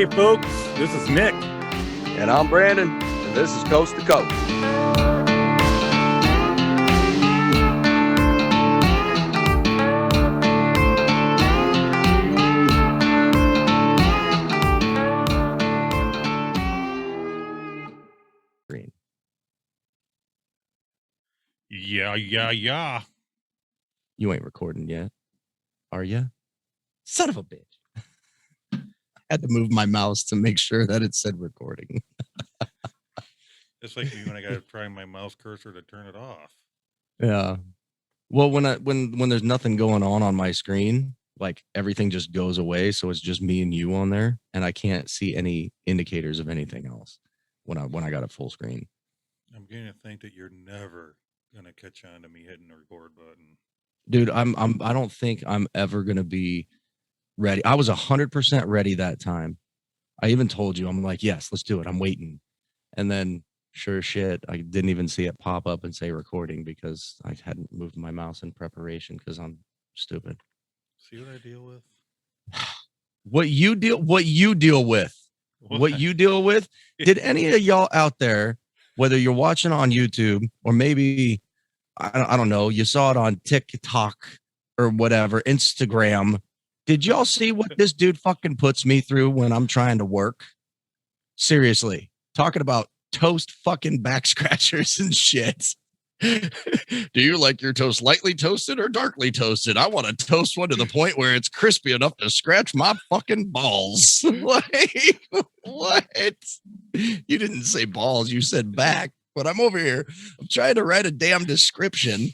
Hey, folks, this is Nick. And I'm Brandon, and this is Coast to Coast. Yeah. You ain't recording yet, are you? Son of a bitch. I had to move my mouse to make sure that it said recording. It's like me when I got to try my mouse cursor to turn it off. Yeah. Well, when there's nothing going on my screen, like everything just goes away, so it's just me and you on there, and I can't see any indicators of anything else when I got it full screen. I'm beginning to think that you're never gonna catch on to me hitting the record button. Dude, I don't think I'm ever gonna be ready. I was 100% ready that time. I even told you, I'm like, yes, let's do it. I'm waiting. And then sure as shit, I didn't even see it pop up and say recording because I hadn't moved my mouse in preparation because I'm stupid. See what I deal with? What you deal with. What you deal with. Did any of y'all out there, whether you're watching on YouTube or maybe I don't know, you saw it on TikTok or whatever, Instagram. Did y'all see what this dude fucking puts me through when I'm trying to work? Seriously, talking about toast fucking back scratchers and shit. Do you like your toast lightly toasted or darkly toasted? I want to toast one to the point where it's crispy enough to scratch my fucking balls. Like, what? You didn't say balls, you said back. But I'm over here. I'm trying to write a damn description.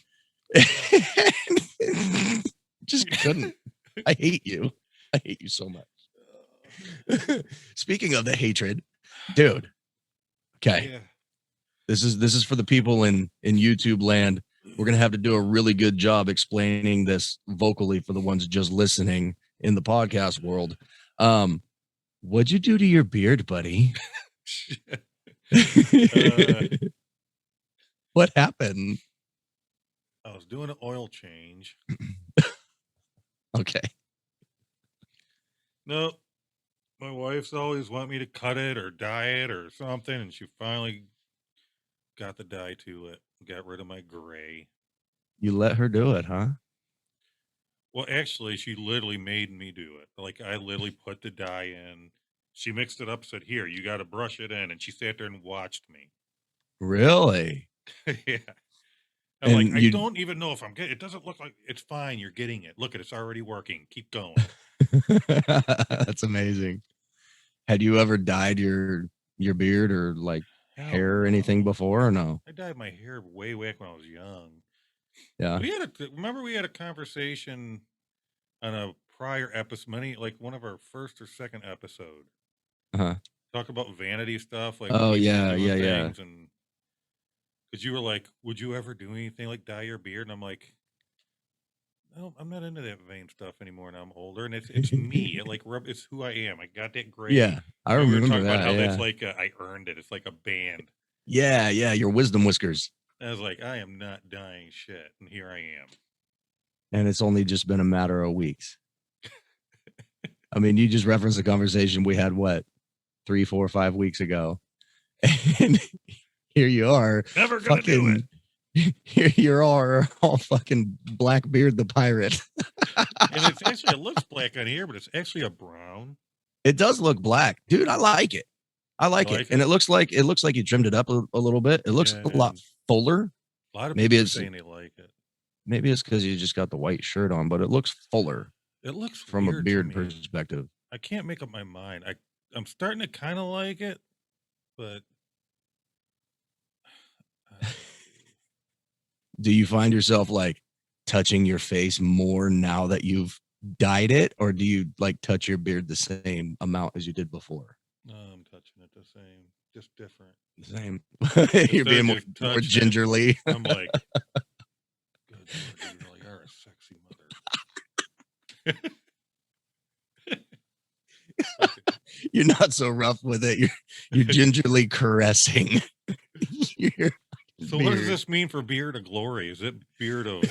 Just couldn't. I hate you. I hate you so much. Speaking of the hatred, dude. Okay. Yeah. This is for the people in YouTube land. We're gonna have to do a really good job explaining this vocally for the ones just listening in the podcast world. What'd you do to your beard, buddy? What happened? I was doing an oil change. Okay. No, my wife's always want me to cut it or dye it or something, and she finally got the dye to it. Got rid of my gray. You let her do it, huh? Well, actually, she literally made me do it. Like, I literally put the dye in. She mixed it up, said, "Here, you got to brush it in," and she sat there and watched me. Really? Yeah. I'm And like, I don't even know if I'm getting it. Doesn't look like it's fine. You're getting it. Look at it's already working. Keep going. That's amazing. Had you ever dyed your beard or like hair or anything before or no? I dyed my hair way back when I was young. Yeah. Remember we had a conversation on a prior episode, like one of our first or second episode. Uh-huh. Talk about vanity stuff, like yeah. And because you were like, would you ever do anything like dye your beard? And I'm like, no, I'm not into that vain stuff anymore. Now I'm older, and it's me. It's who I am. I got that gray. Yeah, I remember we were talking that. About how yeah. that's like I earned it. It's like a band. Yeah, your wisdom whiskers. I was like, I am not dyeing shit, and here I am. And it's only just been a matter of weeks. I mean, you just referenced the conversation we had, 3, 4, 5 weeks ago. And here you are. Never gonna do it. Here you are, all fucking Blackbeard the pirate. And it's actually, it looks black on here, but it's actually a brown. It does look black. Dude, I like it. I like it. And it looks like you trimmed it up a little bit. It looks a lot fuller. A lot of people are saying they like it. Maybe it's because you just got the white shirt on, but it looks fuller. It looks from a beard perspective. I can't make up my mind. I'm starting to kind of like it, but do you find yourself like touching your face more now that you've dyed it, or do you like touch your beard the same amount as you did before? No, I'm touching it the same, just different. The same. You're being more gingerly. I'm like, good Lord, you really are a sexy mother. You're not so rough with it. You're gingerly caressing. So what does this mean for beard of glory? Is it beard of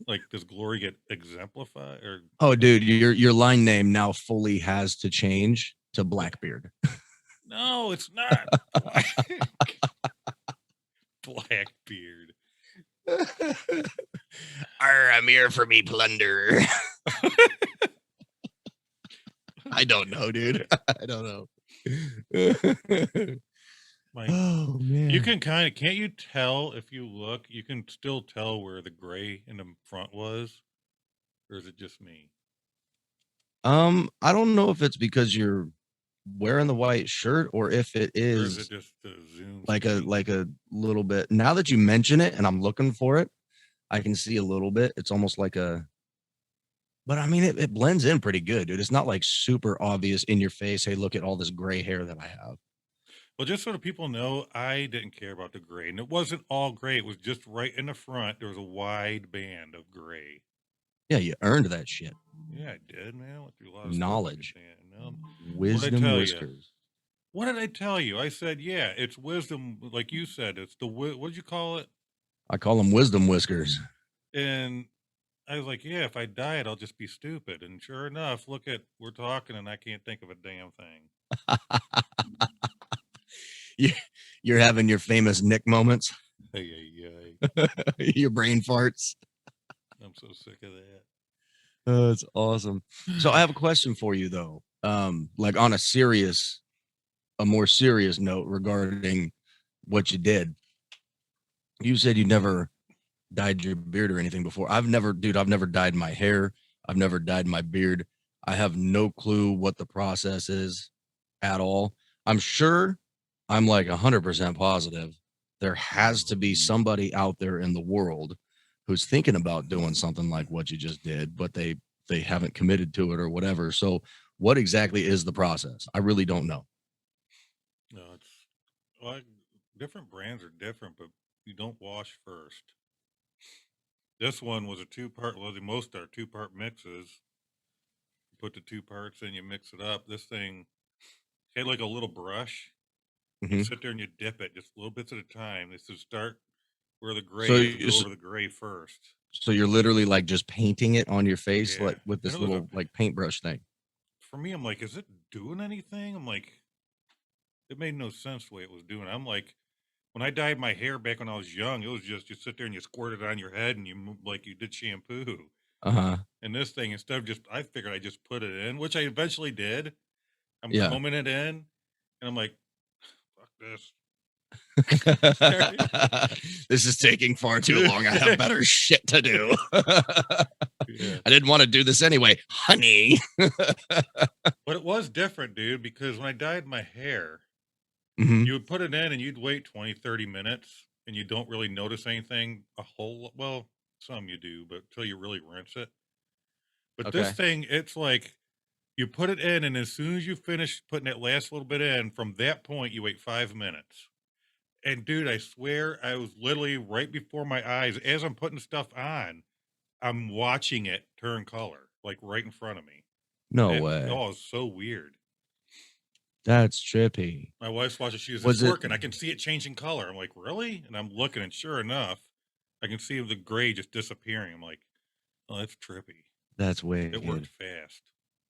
like does glory get exemplified or? Oh, dude, your line name now fully has to change to Blackbeard. No, it's not. Blackbeard. I'm here for me plunder. I don't know, dude. I don't know. Like, Oh man. you can kind of, can't you tell if you look? You can still tell where the gray in the front was, or is it just me? I don't know if it's because you're wearing the white shirt or if it Or is is it just the zoom like a speed? little bit. Now that you mention it and I'm looking for it, I can see a little bit. It's almost like a, but I mean, it blends in pretty good, dude. It's not like super obvious in your face. Hey, look at all this gray hair that I have. Well, just so that people know, I didn't care about the gray, and it wasn't all gray. It was just right in the front. There was a wide band of gray. Yeah, you earned that shit. Yeah, I did, man. I went through a lot of Knowledge, stuff. Like what did I wisdom, tell you? whiskers. What did I tell you? I said, yeah, it's wisdom, like you said. It's the what'd you call it? I call them wisdom whiskers. And I was like, yeah, if I diet, I'll just be stupid. And sure enough, look at we're talking, and I can't think of a damn thing. You're having your famous Nick moments. Hey. Your brain farts. I'm so sick of that. Oh, that's awesome. So I have a question for you though. Like on a more serious note regarding what you did. You said you never dyed your beard or anything before. I've never dyed my hair. I've never dyed my beard. I have no clue what the process is at all. I'm sure, I'm like 100% positive there has to be somebody out there in the world who's thinking about doing something like what you just did, but they haven't committed to it or whatever. So what exactly is the process? I really don't know. No, it's like different brands are different, but you don't wash first. This one was a two-part. Well, most are two-part mixes. You put the two parts in, you mix it up. This thing had like a little brush. You Mhm. sit there and you dip it just little bits at a time. This is start where the gray So is and you go over the gray first. so you're literally like just painting it on your face, Yeah, like with and this it was a. little like paintbrush thing. For me, I'm like, is it doing anything? I'm like, it made no sense the way it was doing. I'm like, when I dyed my hair back when I was young, it was just you sit there and you squirt it on your head and you move like you did shampoo. Uh-huh. And this thing, instead of just, I figured I just put it in, which I eventually did. I'm Yeah. combing it in, and I'm like, fuck this. This is taking far too long. I have better shit to do. Yeah. I didn't want to do this anyway, honey. But it was different, dude, because when I dyed my hair, Mhm. you would put it in and you'd wait 20, 30 minutes and you don't really notice anything a whole well, some you do, but until you really rinse it. But this Okay. thing, it's like you put it in, and as soon as you finish putting that last little bit in, from that point, you wait 5 minutes. And dude, I swear I was literally right before my eyes as I'm putting stuff on, I'm watching it turn color, like right in front of me. No It, way. oh, it's so weird. That's trippy. My wife's watching. She goes, Was "It's it working. I can see it changing color." I'm like, "Really?" And I'm looking, and sure enough, I can see the gray just disappearing. I'm like, "Oh, that's trippy." that's It worked weird. fast.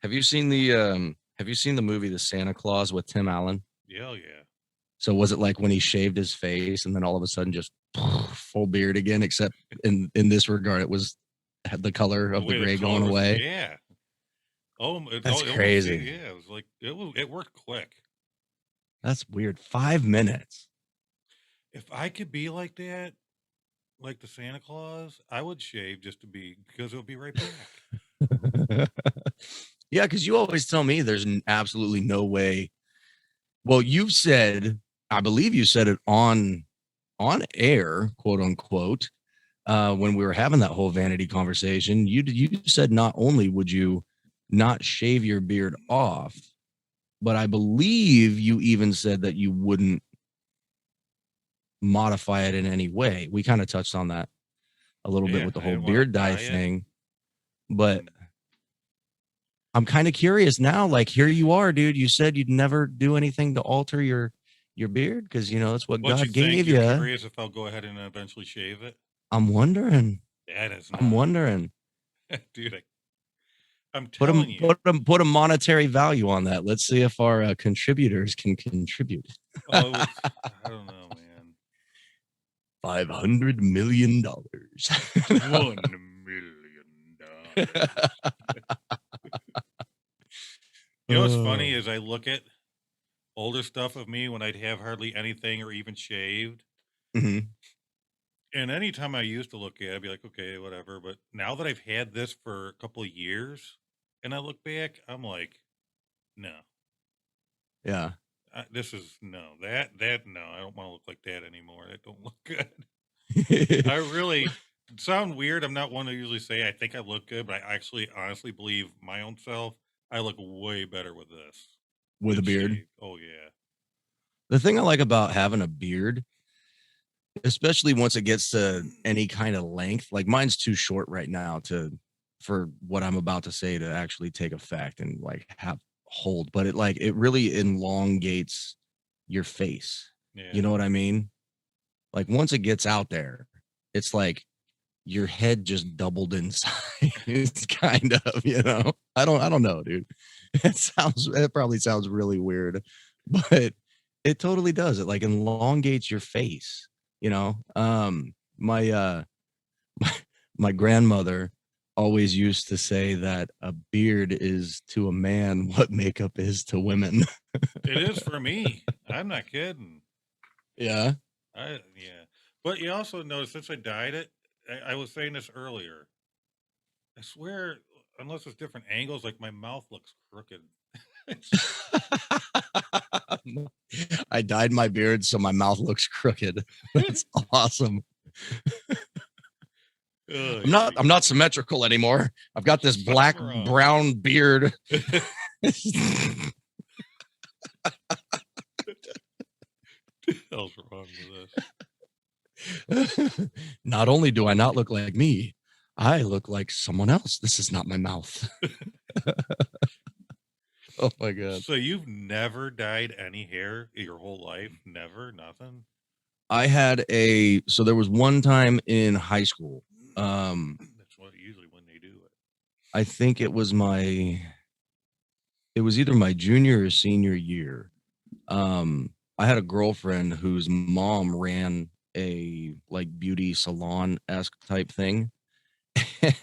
Have you seen the movie The Santa Claus with Tim Allen? Yeah, yeah. So was it like when he shaved his face and then all of a sudden just full beard again, except in this regard, it was had the color The of the way the gray color going was, away? yeah. Oh, That's it almost, crazy. yeah. It was like it worked quick. That's weird. 5 minutes. If I could be like that, like the Santa Claus, I would shave just to be because it would be right back. Yeah, because you always tell me there's absolutely no way. Well, you've said, I believe you said it on air, quote unquote, when we were having that whole vanity conversation. You said not only would you not shave your beard off, but I believe you even said that you wouldn't modify it in any way. We kind of touched on that a little bit Yeah, with the I whole didn't want to beard dye dye it. thing, but And I'm kind of curious now. Like, here you are, dude. You said you'd never do anything to alter your beard because that's what what you God think? gave You're you. curious if I'll go ahead and eventually shave it? I'm wondering. That is I'm not, wondering. dude. I'm Put telling you. put a monetary value on that. Let's see if our contributors can contribute. Oh, it was, I don't know, man. $500 million. $1 million. You know what's funny is I look at older stuff of me when I'd have hardly anything or even shaved. Mhm. And anytime I used to look at it, I'd be like, okay, whatever. But now that I've had this for a couple of years and I look back, I'm like, no, Yeah. this is no, no, I don't want to look like that anymore. That don't look good. I really sound weird. I'm not one to usually say I think I look good, but I actually honestly believe my own self. I look way better with this With a than beard. shaved. Oh yeah. The thing I like about having a beard, especially once it gets to any kind of length, like mine's too short right now for what I'm about to say to actually take effect and like have hold, but it really elongates your face. You Yeah. know what I mean? Like once it gets out there, it's like your head just doubled in size, kind of, you know. I don't know, dude. It probably sounds really weird, but it totally does. It like elongates your face, you know. My my grandmother always used to say that a beard is to a man what makeup is to women. It is for me. I'm not kidding. Yeah. Yeah. But you also notice since I dyed it, I was saying this earlier. I swear, unless it's different angles, like my mouth looks crooked. I dyed my beard so my mouth looks crooked. That's awesome. Oh, I'm not symmetrical anymore. I've got this black brown beard. Hell's wrong with this? Not only do I not look like me, I look like someone else. This is not my mouth. Oh my god. So you've never dyed any hair your whole life? Never? Nothing? So there was one time in high school. That's what usually when they do it. I think it was either my junior or senior year. I had a girlfriend whose mom ran a like beauty salon-esque type thing.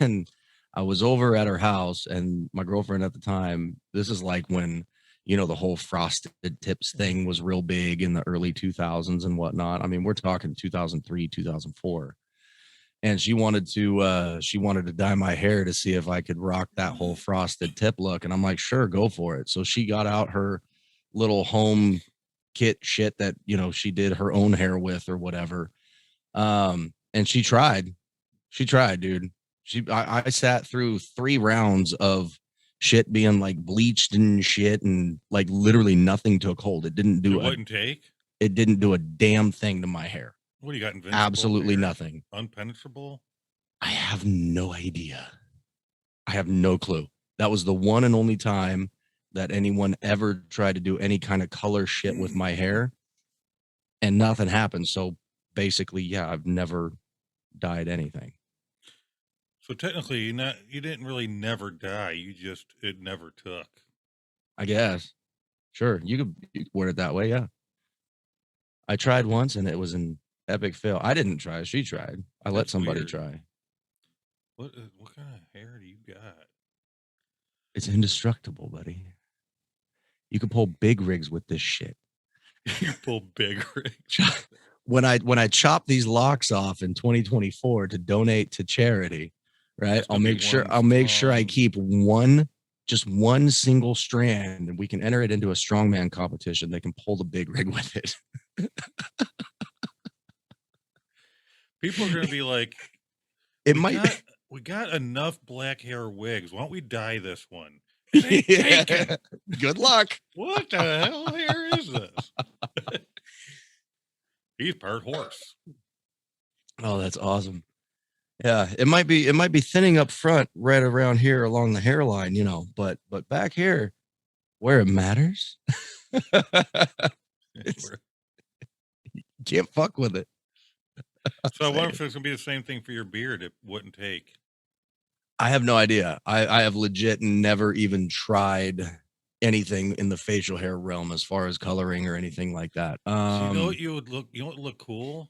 And I was over at her house, and my girlfriend at the time, this is like when, you know, the whole frosted tips thing was real big in the early 2000s and whatnot. I mean, we're talking 2003, 2004. And she wanted to dye my hair to see if I could rock that whole frosted tip look. And I'm like, sure, go for it. So she got out her little home kit shit that, you know, she did her own hair with or whatever. And she tried, dude. I sat through 3 rounds of shit being like bleached and shit, and like literally nothing took hold. It didn't do a damn thing to my hair. What do you got? Invincible? Absolutely hair? Nothing. Unpenetrable? I have no idea. I have no clue. That was the one and only time that anyone ever tried to do any kind of color shit with my hair, and nothing happened. So basically, yeah, I've never dyed anything. So technically, you didn't really never die. It never took. I guess. Sure, you could word it that way. Yeah. I tried once and it was an epic fail. I didn't try. She tried. I let somebody try. What kind of hair do you got? It's indestructible, buddy. You can pull big rigs with this shit. You pull big rigs. When I chop these locks off in 2024 to donate to charity, right? I'll make sure I keep just one single strand, and we can enter it into a strongman competition. They can pull the big rig with it. People are gonna be like, we got enough black hair wigs. Why don't we dye this one? It ain't taken. Good luck. What the hell hair is this? He's part horse. Oh, that's awesome. Yeah, it might be thinning up front right around here along the hairline, you know, but back here where it matters, can't fuck with it. So I wonder if it's gonna be the same thing for your beard. It wouldn't take. I have no idea. I have legit never even tried anything in the facial hair realm as far as coloring or anything like that. So you know what you know what would look cool?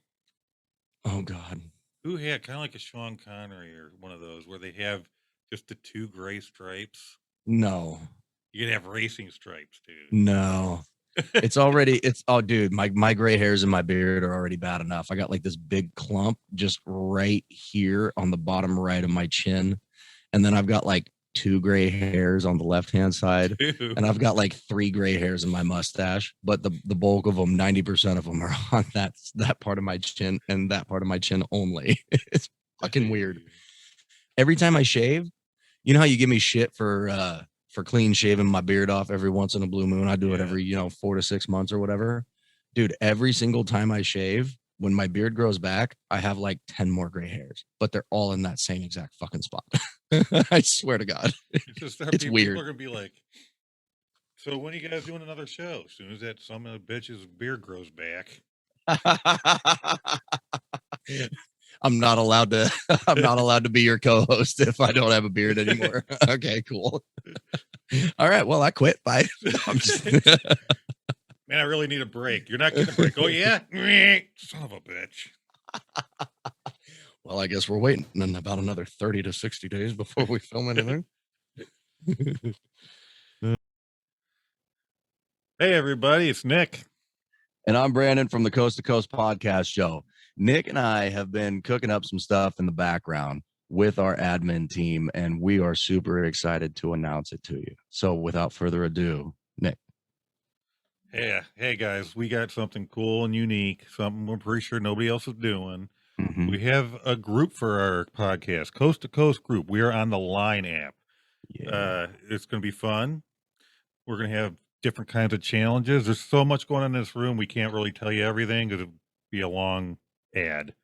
Oh God, Who had kind of like a Sean Connery or one of those where they have just the two gray stripes? no, You could have racing stripes, no. dude. It's oh dude, my gray hairs in my beard are already bad enough. I got like this big clump just right here on the bottom right of my chin. And then I've got like 2 gray hairs on the left hand side. Dude. And I've got like 3 gray hairs in my mustache, but the bulk of them, 90% of them are on that part of my chin and that part of my chin only. It's fucking weird. Every time I shave, you know how you give me shit for clean shaving my beard off every once in a blue moon. I do it every, 4 to 6 months or whatever. Dude, every single time I shave, when my beard grows back, I have like 10 more gray hairs, but they're all in that same exact fucking spot. I swear to God. It's People weird. are gonna be like, so when are you guys doing another show? As soon as that some of the bitch's beard grows back. I'm not allowed to be your co-host if I don't have a beard anymore. Okay, cool. All right, well, I quit. Bye. I'm just Man, I really need a break. You're not getting a break. Oh yeah? Son of a bitch. Well, I guess we're waiting in about another 30 to 60 days before we film anything. Hey everybody, it's Nick. And I'm Brandon from the Coast to Coast podcast show. Nick and I have been cooking up some stuff in the background with our admin team, and we are super excited to announce it to you. So without further ado, Nick. Hey guys, we got something cool and unique, something we're pretty sure nobody else is doing. Mhm. We have a group for our podcast, Coast to Coast group. We are on the Line app. Yeah. It's going to be fun. We're going to have different kinds of challenges. There's so much going on in this room. We can't really tell you everything because it'd be a long ad.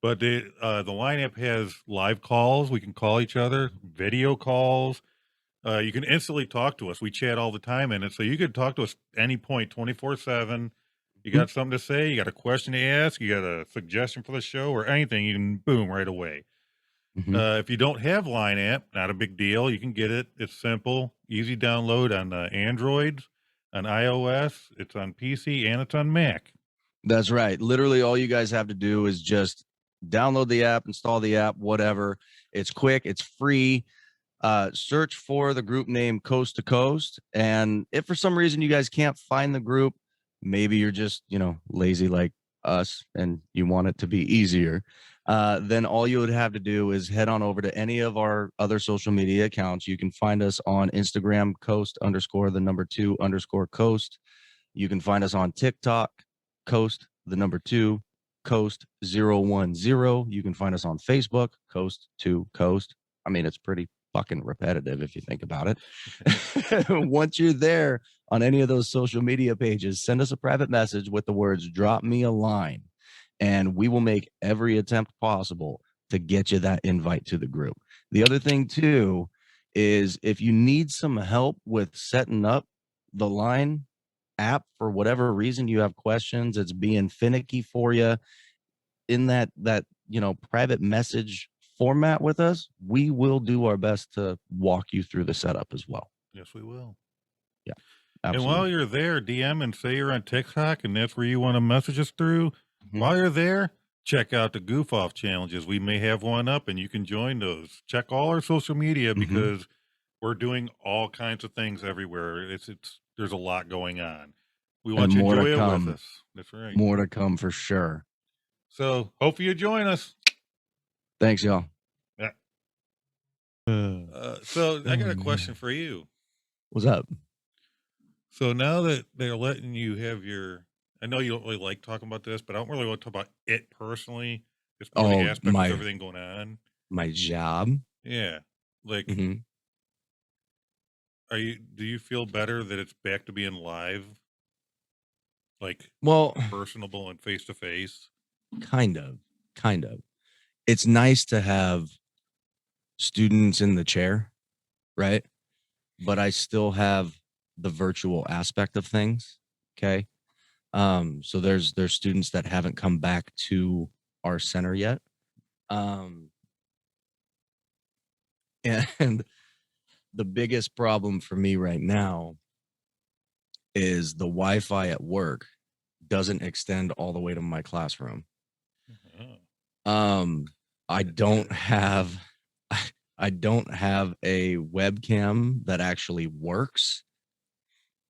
But the Line app has live calls. We can call each other, video calls. You can instantly talk to us. We chat all the time in it. So you could talk to us any point, 24/7. You got something to say, you got a question to ask, you got a suggestion for the show or anything, you can boom right away. Mhm. If you don't have Line app, not a big deal. You can get it. It's simple, easy download on Androids, on iOS, it's on PC, and it's on Mac. That's right. Literally, all you guys have to do is just download the app, install the app, whatever. It's quick, it's free. Search for the group name Coast to Coast. And if for some reason you guys can't find the group, maybe you're just, lazy like us and you want it to be easier, then all you would have to do is head on over to any of our other social media accounts. You can find us on Instagram, Coast_2_Coast. You can find us on TikTok, Coast2, Coast010. You can find us on Facebook, Coast to Coast. I mean, it's pretty fucking repetitive if you think about it. Once you're there on any of those social media pages, send us a private message with the words "drop me a line," and we will make every attempt possible to get you that invite to the group. The other thing too is if you need some help with setting up the Line app for whatever reason, you have questions, it's being finicky for you in that private message format with us, we will do our best to walk you through the setup as well. Yes, we will. Yeah, And while absolutely. you're there, DM and say you're on TikTok and that's where you want to message us through. Mhm. While you're there, check out the goof off challenges. We may have one up and you can join those. Check all our social media Mhm. because we're doing all kinds of things everywhere. It's there's a lot going on. We want And you to more to enjoy it with come. us. That's right. More to come for sure. So hopefully you join us. Thanks, y'all. Yeah. So I got a question for you. What's up? So now that they're letting you have your, I know you don't really like talking about this, but I don't really want to talk about it personally. It's more the Oh, aspect of everything going on. my job. Yeah. Like, Mhm. do you feel better that it's back to being live? Like Well, personable and face to face? kind of. It's nice to have students in the chair, right? But I still have the virtual aspect of things. Okay. So there's students that haven't come back to our center yet. Um, And the biggest problem for me right now is the Wi-Fi at work doesn't extend all the way to my classroom. Oh, I don't have I don't have a webcam that actually works.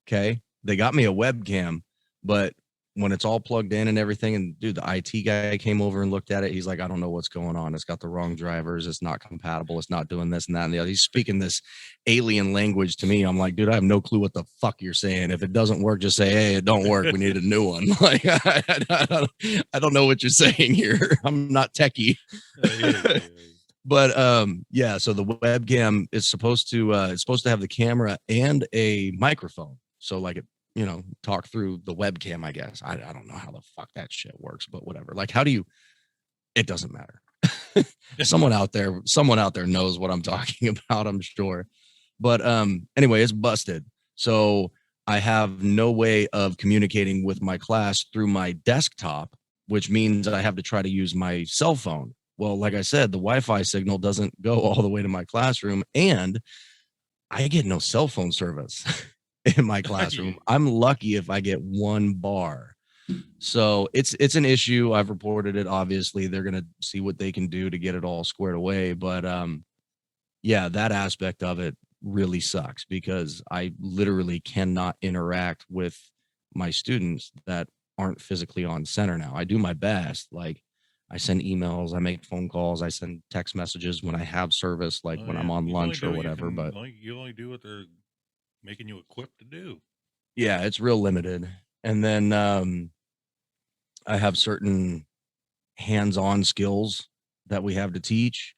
Okay. They got me a webcam, but when it's all plugged in and everything, and dude, the IT guy came over and looked at it. He's like, I don't know what's going on. It's got the wrong drivers. It's not compatible. It's not doing this and that and the other. He's speaking this alien language to me. I'm like, dude, I have no clue what the fuck you're saying. If it doesn't work, just say, hey, it don't work. We need a new one. Like, I don't know what you're saying here. I'm not techie. But yeah, so the webcam is supposed to it's supposed to have the camera and a microphone. So like it, talk through the webcam, I guess. I don't know how the fuck that shit works, but whatever. Like, how do you, it doesn't matter. someone out there knows what I'm talking about, I'm sure. But anyway, it's busted. So I have no way of communicating with my class through my desktop, which means I have to try to use my cell phone. Well, like I said, the Wi-Fi signal doesn't go all the way to my classroom, and I get no cell phone service in my classroom. I'm lucky if I get one bar. So it's an issue. I've reported it. Obviously, they're gonna see what they can do to get it all squared away. But yeah, that aspect of it really sucks because I literally cannot interact with my students that aren't physically on center now. I do my best. Like I send emails, I make phone calls, I send text messages when I have service, like when I'm on lunch or whatever. But you only do what they're making you equipped to do. yeah, it's real limited. And then I have certain hands-on skills that we have to teach.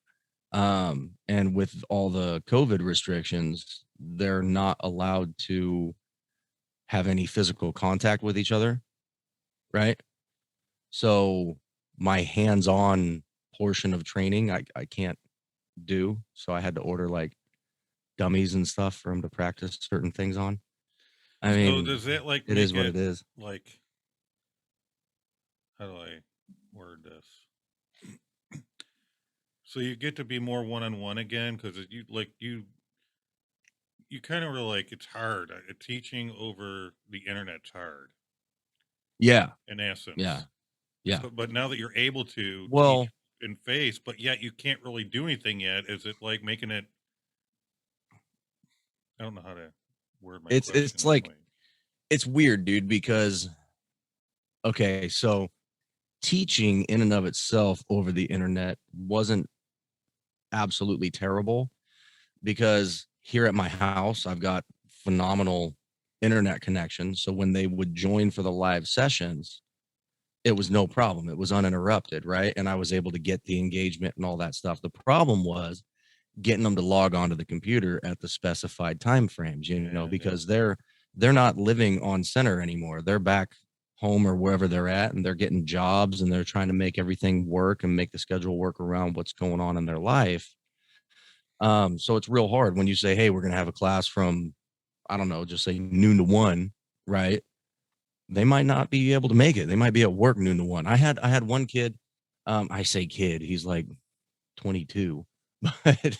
And with all the COVID restrictions, they're not allowed to have any physical contact with each other, right? So my hands-on portion of training, I can't do. So I had to order like dummies and stuff for them to practice certain things on. I mean, does that like it is what it is. Like, how do I word this? So you get to be more one-on-one again because you kind of were like it's hard. Teaching over the internet's hard. Yeah. In essence. Yeah. Yeah. So, but now that you're able to well, teach in face, but yet you can't really do anything yet, is it like making it? I don't know how to word my question. It's like it's weird, dude, because okay, so teaching in and of itself over the internet wasn't absolutely terrible because here at my house, I've got phenomenal internet connection. So when they would join for the live sessions, it was no problem. It was uninterrupted, right? And I was able to get the engagement and all that stuff. The problem was getting them to log onto the computer at the specified time frames, because they're not living on center anymore. They're back home or wherever they're at, and they're getting jobs and they're trying to make everything work and make the schedule work around what's going on in their life. So it's real hard when you say, hey, we're going to have a class from, I don't know, just say noon to 1, right? They might not be able to make it. They might be at work noon to 1. I had one kid, I say kid, he's like 22, but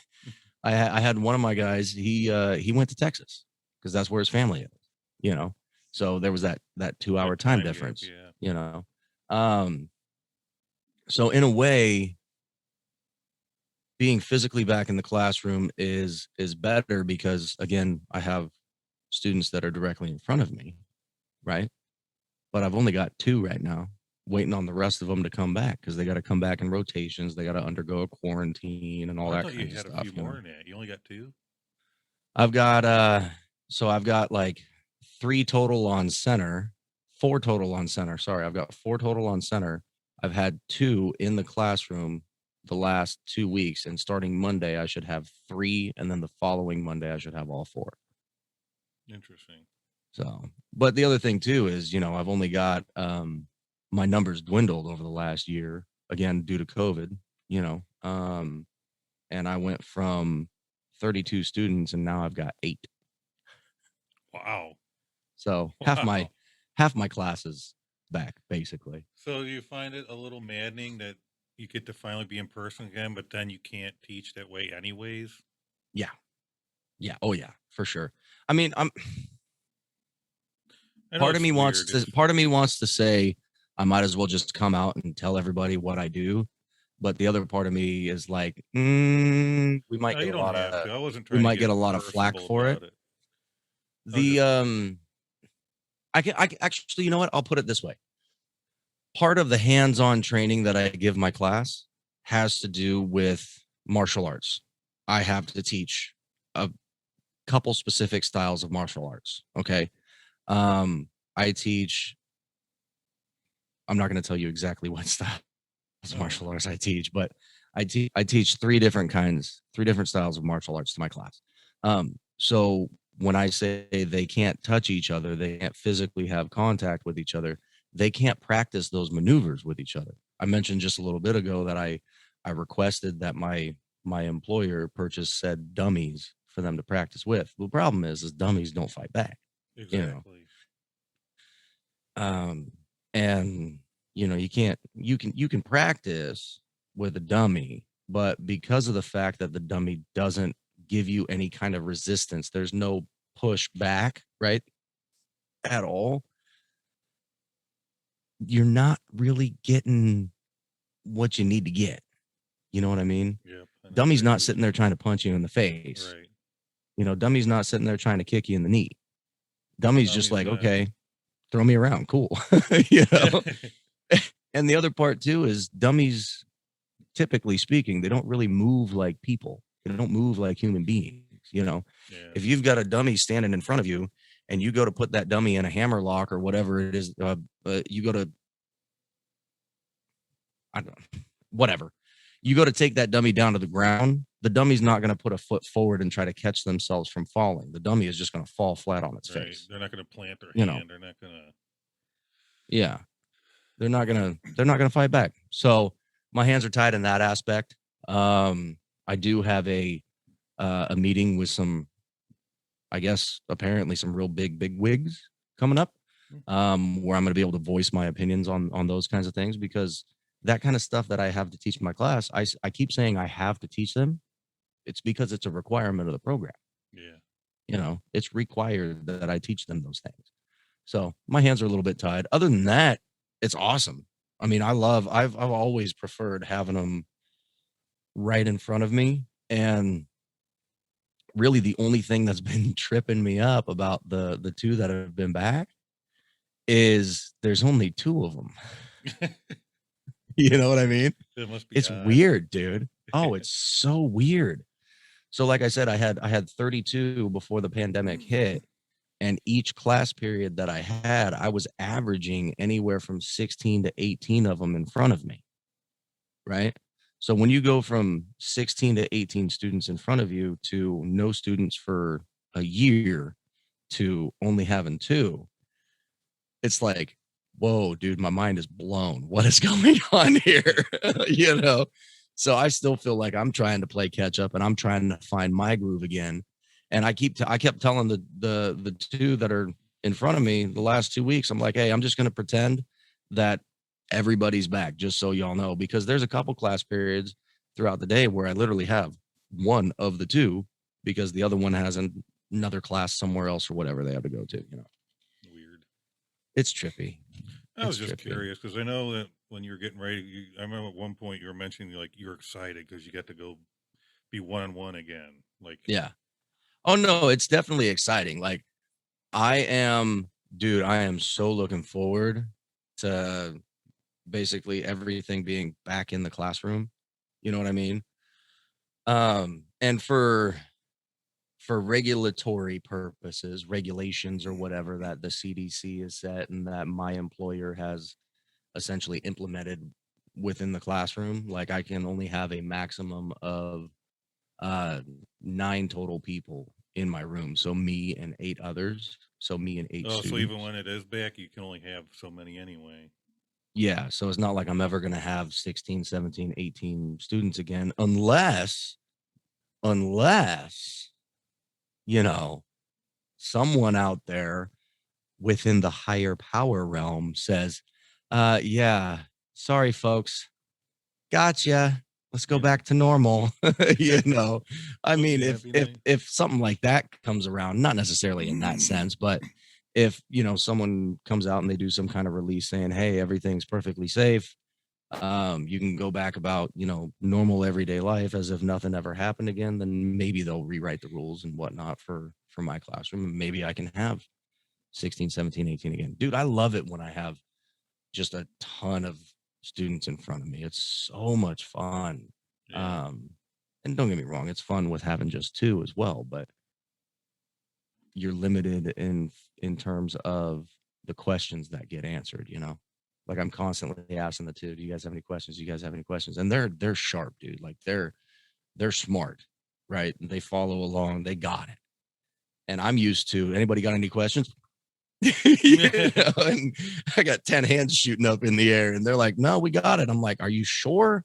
I had one of my guys, he went to Texas because that's where his family is, so there was that 2-hour time difference, so in a way, being physically back in the classroom is better because again, I have students that are directly in front of me, right? But I've only got 2 right now, waiting on the rest of them to come back because they got to come back in rotations. They got to undergo a quarantine and all that kind of stuff. You had a few more than that. You only got 2? I've got so I've got like 3 total on center, 4 total on center. Sorry, I've got 4 total on center. I've had 2 in the classroom the last 2 weeks, and starting Monday I should have 3, and then the following Monday I should have all 4. Interesting. So, but the other thing too is, I've only got my numbers dwindled over the last year again due to COVID, and I went from 32 students and now I've got 8. Wow. So half my classes back basically. So do you find it a little maddening that you get to finally be in person again, but then you can't teach that way anyways? Yeah. Yeah. Oh yeah, for sure. I mean, I know part of it's me wants weird. to part of me wants to say I might as well just come out and tell everybody what I do. But the other part of me is like, we might No, get you a don't lot have of to. I wasn't we trying to might get get a lot of flack personable for it. about it. I was The just I can actually, you know what? I'll put it this way. Part of the hands-on training that I give my class has to do with martial arts. I have to teach a couple specific styles of martial arts. Okay. I teach, I'm not going to tell you exactly what style of martial arts I teach, but I teach three different styles of martial arts to my class. So when I say they can't touch each other, they can't physically have contact with each other, they can't practice those maneuvers with each other. I mentioned just a little bit ago that I requested that my employer purchase said dummies for them to practice with. The problem is dummies don't fight back, you know. exactly. Um, and you can practice with a dummy, but because of the fact that the dummy doesn't give you any kind of resistance, there's no push back, right? At all. You're not really getting what you need to get. You know what I mean? Yep. I know Dummy's exactly not what sitting you there mean. trying to punch you in the face. Right. Dummy's not sitting there trying to kick you in the knee. Dummy's just Dummy's like, not. okay, throw me around. Cool. And the other part too is dummies, typically speaking, they don't really move like people. They don't move like human beings. Yeah. If you've got a dummy standing in front of you and you go to put that dummy in a hammer lock or whatever it is, you go to, I don't know, whatever. You go to take that dummy down to the ground. The dummy's not going to put a foot forward and try to catch themselves from falling. The dummy is just going to fall flat on its Right. face. They're not going to plant their You know, hand. They're not going to. yeah, they're not gonna fight back. So my hands are tied in that aspect. I do have a meeting with some, I guess, apparently some real big wigs coming up, where I'm going to be able to voice my opinions on those kinds of things, because that kind of stuff that I have to teach my class, I keep saying I have to teach them. It's because it's a requirement of the program. Yeah. It's required that I teach them those things. So my hands are a little bit tied. Other than that, it's awesome. I mean, I've always preferred having them right in front of me. And really the only thing that's been tripping me up about the two that have been back is there's only two of them. You know what I mean? It must be It's odd. weird, dude. Oh, it's so weird. So like I said, I had 32 before the pandemic hit. And each class period that I had, I was averaging anywhere from 16 to 18 of them in front of me. Right. So when you go from 16 to 18 students in front of you to no students for a year to only having two, it's like, whoa, dude, my mind is blown. What is going on here? you know? So I still feel like I'm trying to play catch up and I'm trying to find my groove again. And I kept telling the two that are in front of me the last 2 weeks, I'm like, hey, I'm just gonna pretend that everybody's back, just so y'all know, because there's a couple class periods throughout the day where I literally have one of the two because the other one has another class somewhere else or whatever they have to go to. Weird. It's trippy. I was It's just trippy. curious because I know that when you were getting ready, I remember at one point you were mentioning like you were excited because you got to go be one on one again. Like, Yeah. Oh no, it's definitely exciting. Like I am, dude, I am so looking forward to basically everything being back in the classroom. You know what I mean? And for regulatory purposes, regulations or whatever that the CDC has set and that my employer has essentially implemented within the classroom, like I can only have a maximum of uh 9 total people in my room. So me and 8 others. So me and 8 oh, so even students. when it is back, you can only have so many anyway. Yeah, so it's not like I'm ever going to have 16, 17, 18 students again unless, you know, someone out there within the higher power realm says, yeah, sorry folks. Gotcha. Let's go Yeah. back to normal. You know, I Those mean, happy nights. if something like that comes around, not necessarily in that sense, but if someone comes out and they do some kind of release saying, "Hey, everything's perfectly safe," you can go back about normal everyday life as if nothing ever happened again, then maybe they'll rewrite the rules and whatnot for my classroom, and maybe I can have 16, 17, 18 again. Dude, I love it when I have just a ton of students in front of me. It's so much fun. Yeah. And don't get me wrong, it's fun with having just two as well, but you're limited in terms of the questions that get answered, like I'm constantly asking the two, do you guys have any questions? Do you guys have any questions? And they're sharp, dude. Like they're smart, right? They follow along, they got it. And I'm used to, anybody got any questions? And I got 10 hands shooting up in the air and they're like, no, we got it. I'm like, are you sure?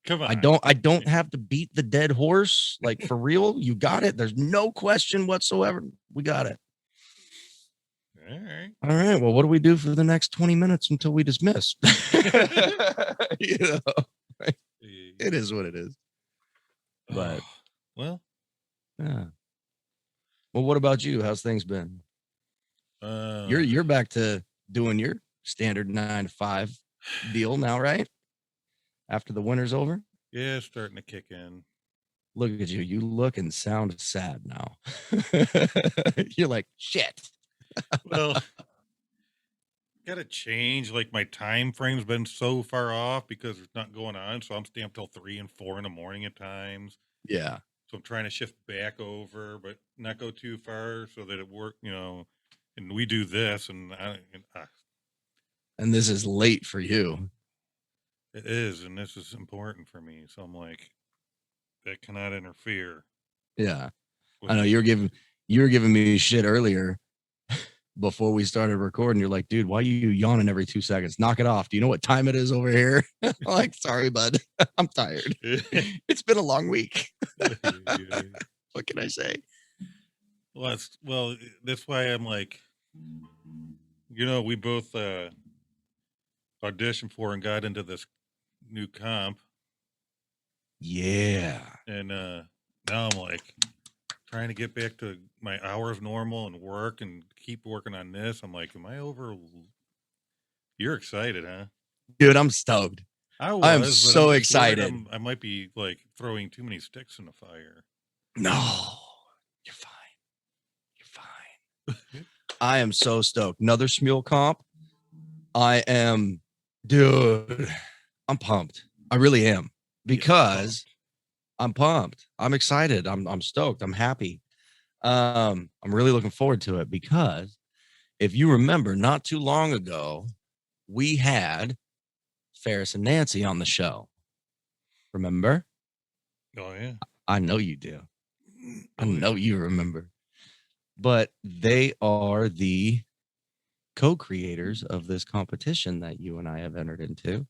Come on. I don't have to beat the dead horse. Like for real, you got it. There's no question whatsoever. We got it. All right. All right. Well, what do we do for the next 20 minutes until we dismiss? Right? It is what it is. But well, yeah. Well, what about you? How's things been? You're back to doing your standard 9 to 5 deal now, right? After the winter's over? Yeah, starting to kick in. Look at you. You look and sound sad now. You're like, shit. Well, gotta change. Like my time frame's been so far off because it's not going on. So I'm staying up till 3 and 4 in the morning at times. Yeah. So I'm trying to shift back over, but not go too far so that it work, and we do this and And this is late for you. it is, and this is important for me. So I'm like, that cannot interfere. Yeah. I know you were giving me shit earlier before we started recording. You're like, dude, why are you yawning every 2 seconds? Knock it off. Do you know what time it is over here? I'm like, sorry, bud. I'm tired. It's been a long week. What can I say? Well, that's why I'm like, we both auditioned for and got into this new comp. Yeah. And now I'm like trying to get back to my hours normal and work and keep working on this. I'm like, am I over? You're excited, huh? Dude, I'm stoked. I'm so excited. I might be like throwing too many sticks in the fire. No, you're fine. You're fine. I am so stoked. Another Smule comp. Dude, I'm pumped. I really am, because I'm pumped. I'm excited. I'm stoked. I'm happy. I'm really looking forward to it, because if you remember, not too long ago, we had Ferris and Nancy on the show. Remember? Oh, yeah. I know you do. I know you remember. But they are the co-creators of this competition that you and I have entered into.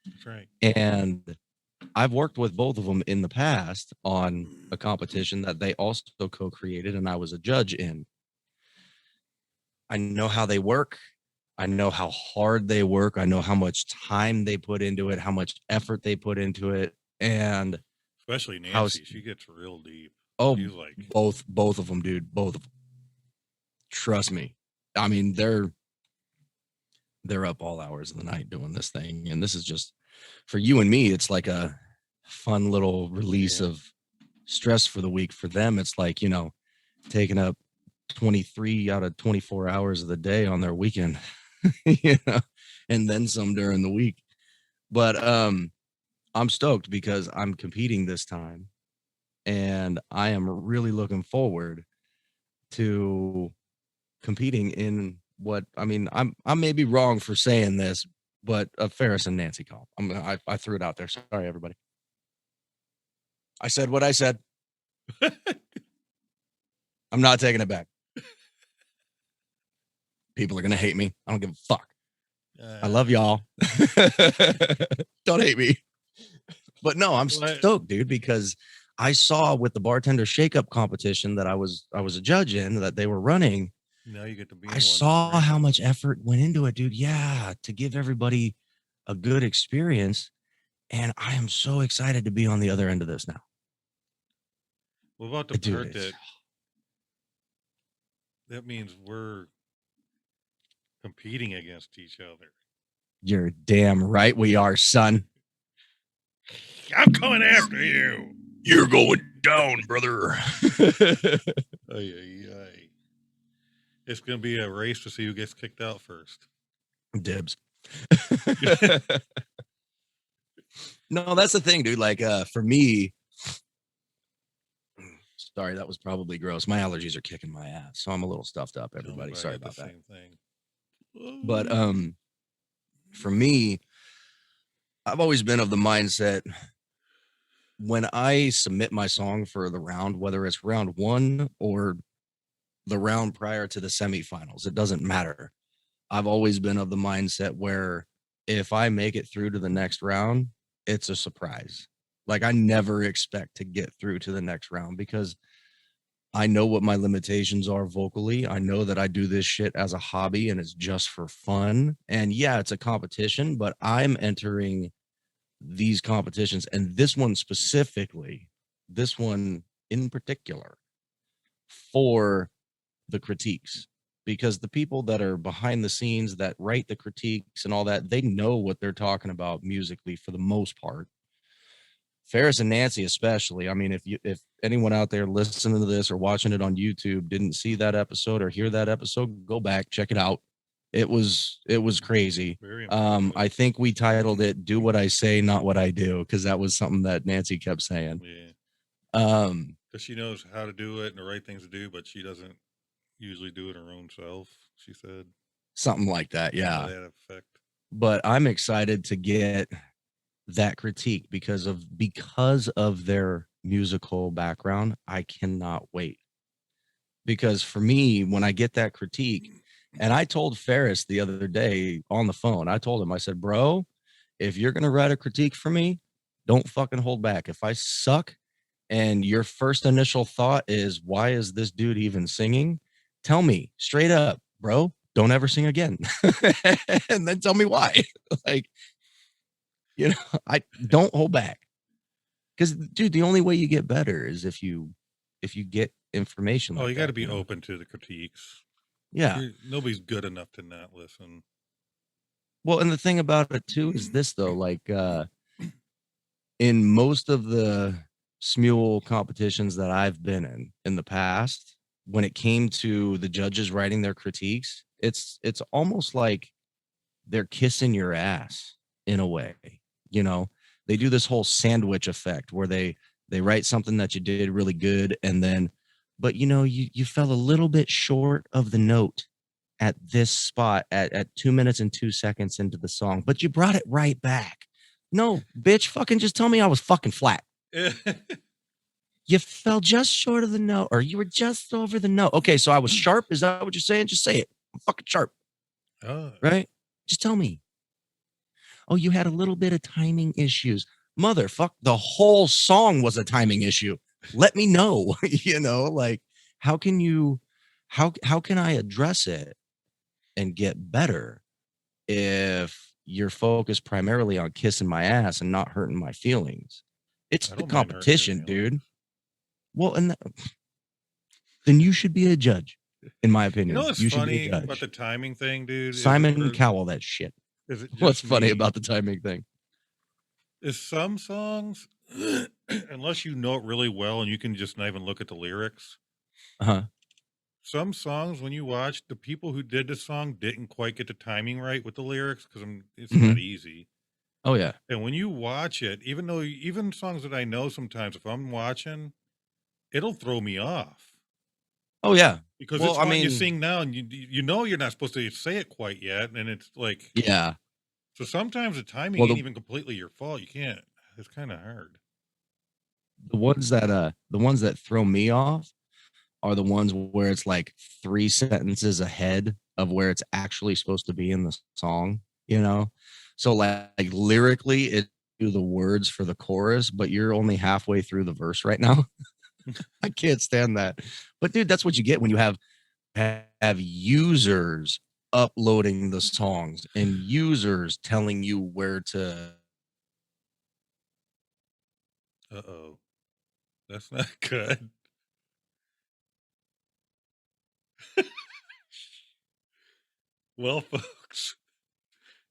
That's right. And I've worked with both of them in the past on a competition that they also co-created, and I was a judge in. I know how they work. I know how hard they work. I know how much time they put into it, how much effort they put into it. And especially Nancy, she gets real deep. Oh, like both of them, dude. Both of them. Trust me. I mean, they're up all hours of the night doing this thing. And this is just, for you and me, it's like a fun little release of stress for the week. For them, it's like, taking up 23 out of 24 hours of the day on their weekend, and then some during the week. But I'm stoked because I'm competing this time, and I am really looking forward to competing in what, I mean, I may be wrong for saying this, but a Ferris and Nancy comp. I threw it out there. Sorry, everybody. I said what I said. I'm not taking it back. People are going to hate me. I don't give a fuck. I love y'all. Don't hate me. But no, I'm stoked, dude, because I saw with the bartender shakeup competition that I was a judge in, that they were running. Now you get to be. I saw how much effort went into it, dude. Yeah, to give everybody a good experience. And I am so excited to be on the other end of this now. What about the Dude, part that means we're competing against each other? you're damn right we are, son. I'm coming after you. You're going down, brother. Ay, ay, ay. It's gonna be a race to see who gets kicked out first. Dibs. No, that's the thing, dude. Like, for me, sorry, that was probably gross. My allergies are kicking my ass, so I'm a little stuffed up, everybody. Sorry about that. Same thing. But for me, I've always been of the mindset when I submit my song for the round, whether it's round 1 or the round prior to the semifinals, it doesn't matter. I've always been of the mindset where if I make it through to the next round, it's a surprise. Like I never expect to get through to the next round because I know what my limitations are vocally. I know that I do this shit as a hobby and it's just for fun. And yeah, it's a competition, but I'm entering these competitions and this one specifically, this one in particular for the critiques, because the people that are behind the scenes that write the critiques and all that, they know what they're talking about musically for the most part. Ferris and Nancy especially. I mean, if anyone out there listening to this or watching it on YouTube didn't see that episode or hear that episode, go back, check it out. It was crazy. I think we titled it "Do What I Say, Not What I Do" because that was something that Nancy kept saying. Yeah. Because she knows how to do it and the right things to do, but she doesn't usually do it her own self, she said. Something like that, yeah. That effect. But I'm excited to get that critique because of their musical background. I cannot wait. Because for me, when I get that critique, and I told Ferris the other day on the phone, I told him, I said, bro, if you're going to write a critique for me, don't fucking hold back. If I suck and your first initial thought is, why is this dude even singing? Tell me straight up, bro, don't ever sing again. And then tell me why. Like, you know, I don't hold back. Because, dude, the only way you get better is if you get information. You got to be open to the critiques. Yeah, nobody's good enough to not listen. Well, and the thing about it too is this though, like in most of the Smule competitions that I've been in the past, when it came to the judges writing their critiques, it's almost like they're kissing your ass in a way. You know, they do this whole sandwich effect where they write something that you did really good and then, but you know, you fell a little bit short of the note at this spot at 2 minutes and 2 seconds into the song, but you brought it right back. No, bitch, fucking just tell me I was fucking flat. You fell just short of the note, or you were just over the note. Okay, so I was sharp. Is that what you're saying? Just say it. I'm fucking sharp. Right? Just tell me. Oh, you had a little bit of timing issues. Motherfuck, the whole song was a timing issue. Let me know. You know, like how can I address it and get better if you're focused primarily on kissing my ass and not hurting my feelings? It's the competition, dude. Well, and then you should be a judge, in my opinion. You know what's funny about the timing thing, dude? Simon Cowell, that shit. What's funny about the timing thing? Is some songs, unless you know it really well and you can just not even look at the lyrics. Some songs, when you watch, the people who did the song didn't quite get the timing right with the lyrics because it's not easy. Oh, yeah. And when you watch it, even songs that I know sometimes, if I'm watching, it'll throw me off. Oh, yeah. Because it's one you sing now and you know you're not supposed to say it quite yet. And it's like... Yeah. So sometimes the timing ain't even completely your fault. You can't... It's kind of hard. The ones that throw me off are the ones where it's like 3 sentences ahead of where it's actually supposed to be in the song, you know? So like lyrically it do the words for the chorus, but you're only halfway through the verse right now. I can't stand that. But dude, that's what you get when you have users uploading the songs and users telling you where to Uh-oh. That's not good. Well, folks,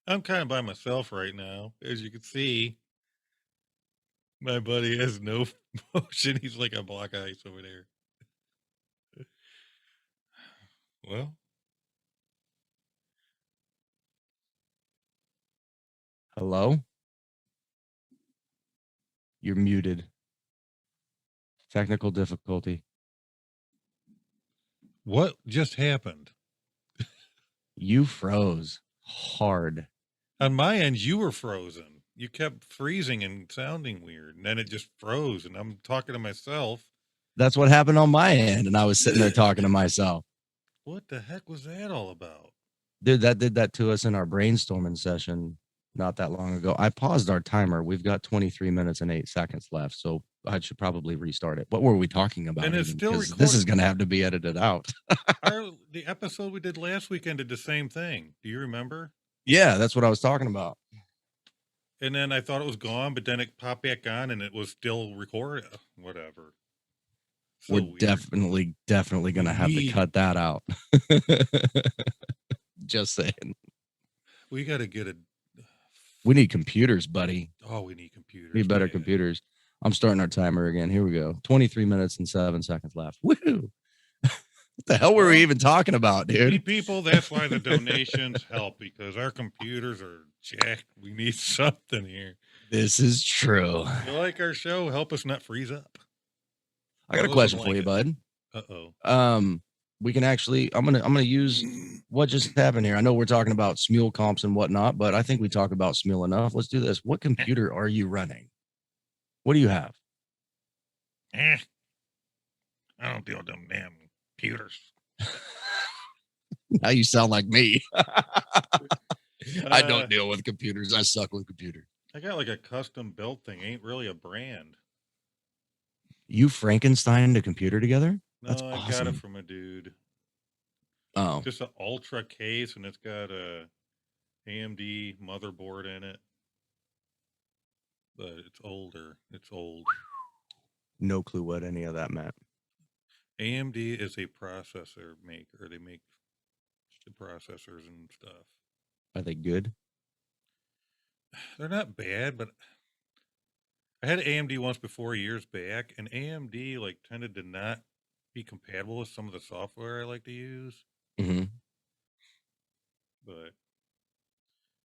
I'm kind of by myself right now. As you can see, my buddy has no motion. He's like a block of ice over there. Well, Hello? You're muted. Technical difficulty. what just happened? You froze hard. On my end, you were frozen. You kept freezing and sounding weird, and then it just froze, and I'm talking to myself. That's what happened on my end, and I was sitting there talking to myself. What the heck was that all about? Dude, that did that to us in our brainstorming session not that long ago. I paused our timer. We've got 23 minutes and 8 seconds left, so I should probably restart it. What were we talking about? And it's even? still 'Cause this recording. is going to have to be edited out. The episode we did last weekend did the same thing. Do you remember? Yeah, that's what I was talking about. And then I thought it was gone, but then it popped back on, and it was still recorded. Whatever. So We're weird. definitely going to have to cut that out. Just saying. We got to get a. We need computers, buddy. Oh, we need computers. We need better computers. I'm starting our timer again. Here we go. 23 minutes and 7 seconds left. Woohoo! What the hell were we even talking about, dude? See, people, that's why the donations help, because our computers are jacked. We need something here. This is true. If you like our show, help us not freeze up. I got a question for you, bud. Uh-oh. We can actually, I'm gonna use what just happened here. I know we're talking about Smule comps and whatnot, but I think we talk about Smule enough. Let's do this. What computer are you running? What do you have? I don't deal with them damn computers. Now you sound like me. I don't deal with computers. I suck with computers. I got like a custom built thing. Ain't really a brand. You Frankenstein a computer together? No, That's I awesome. got it from a dude. Oh, just an ultra case, and it's got a AMD motherboard in it, but it's older. It's old. No clue what any of that meant. AMD is a processor maker. They make the processors and stuff. Are they good? They're not bad, but I had AMD once before years back, and AMD like tended to not be compatible with some of the software I like to use. Mm-hmm. But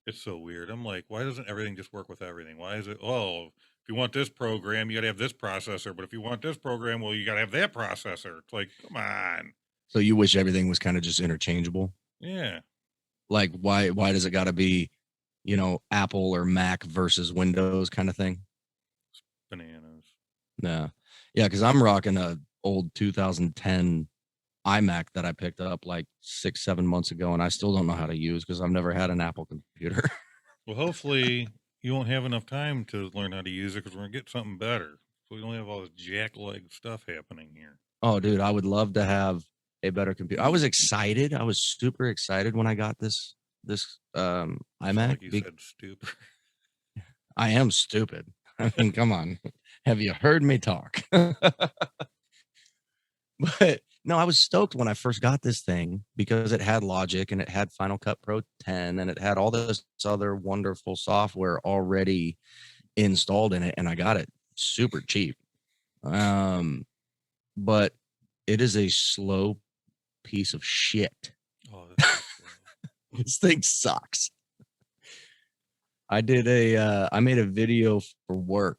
it's so weird. I'm like, why doesn't everything just work with everything? Why is it, oh, if you want this program, you got to have this processor. But if you want this program, well, you got to have that processor. It's like, come on. So you wish everything was kind of just interchangeable? Yeah. Like, why does it got to be, you know, Apple or Mac versus Windows kind of thing? Bananas. No. Yeah, because I'm rocking a old 2010 iMac that I picked up like 6-7 months ago, and I still don't know how to use because I've never had an Apple computer. Well, hopefully you won't have enough time to learn how to use it, because we're going to get something better. So we don't have all this jackleg stuff happening here. Oh, dude, I would love to have a better computer. I was excited. I was super excited when I got this iMac. Like you said, stupid. I am stupid. I mean, come on. Have you heard me talk? But no, I was stoked when I first got this thing because it had Logic and it had Final Cut Pro 10 and it had all this other wonderful software already installed in it, and I got it super cheap. But it is a slow piece of shit. Oh, that's so slow. This thing sucks. I made a video for work.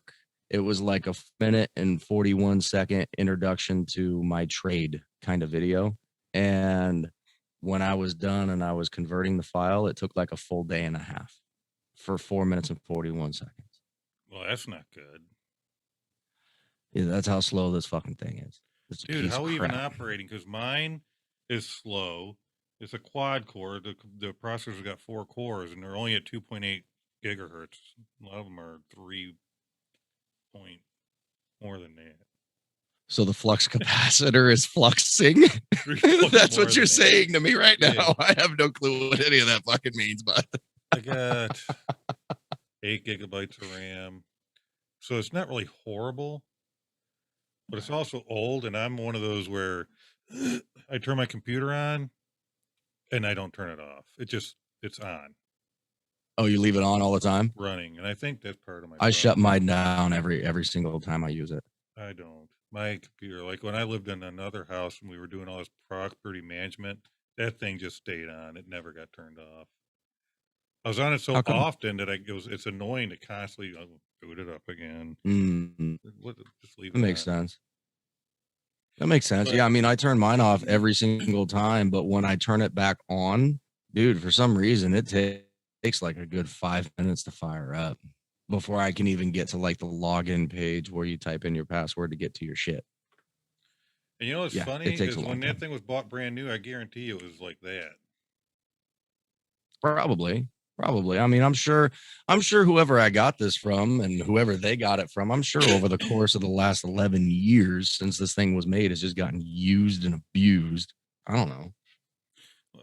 It was like a minute and 41 second introduction to my trade kind of video. And when I was done and I was converting the file, it took like a full day and a half for 4 minutes and 41 seconds. Well, that's not good. Yeah, that's how slow this fucking thing is. It's Dude, how are we even operating? Because mine is slow. It's a quad core. The processor's got 4 cores, and they're only at 2.8 gigahertz. A lot of them are 3 point more than that. So the flux capacitor is fluxing. That's what you're saying to me right now. Yeah. I have no clue what any of that fucking means, but I got 8 gigabytes of RAM, So it's not really horrible, but it's also old, and I'm one of those where I turn my computer on and I don't turn it off. It's on, Oh, you leave it on all the time? running, and I think that's part of my I shut problem. mine down every single time I use it. I don't. My computer, like when I lived in another house and we were doing all this property management, that thing just stayed on. It never got turned off. I was on it so How come? often that it's annoying to constantly boot it up again. Mm, Just leave that it makes on. sense. That makes sense. But Yeah, I mean, I turn mine off every single time, but when I turn it back on, dude, for some reason, it takes like a good 5 minutes to fire up before I can even get to like the login page where you type in your password to get to your shit. and you know what's Yeah, funny it takes a is long when that time. thing was bought brand new, I guarantee you it was like that. Probably. Probably. I mean, I'm sure whoever I got this from and whoever they got it from, I'm sure over the course of the last 11 years since this thing was made, it's just gotten used and abused. I don't know.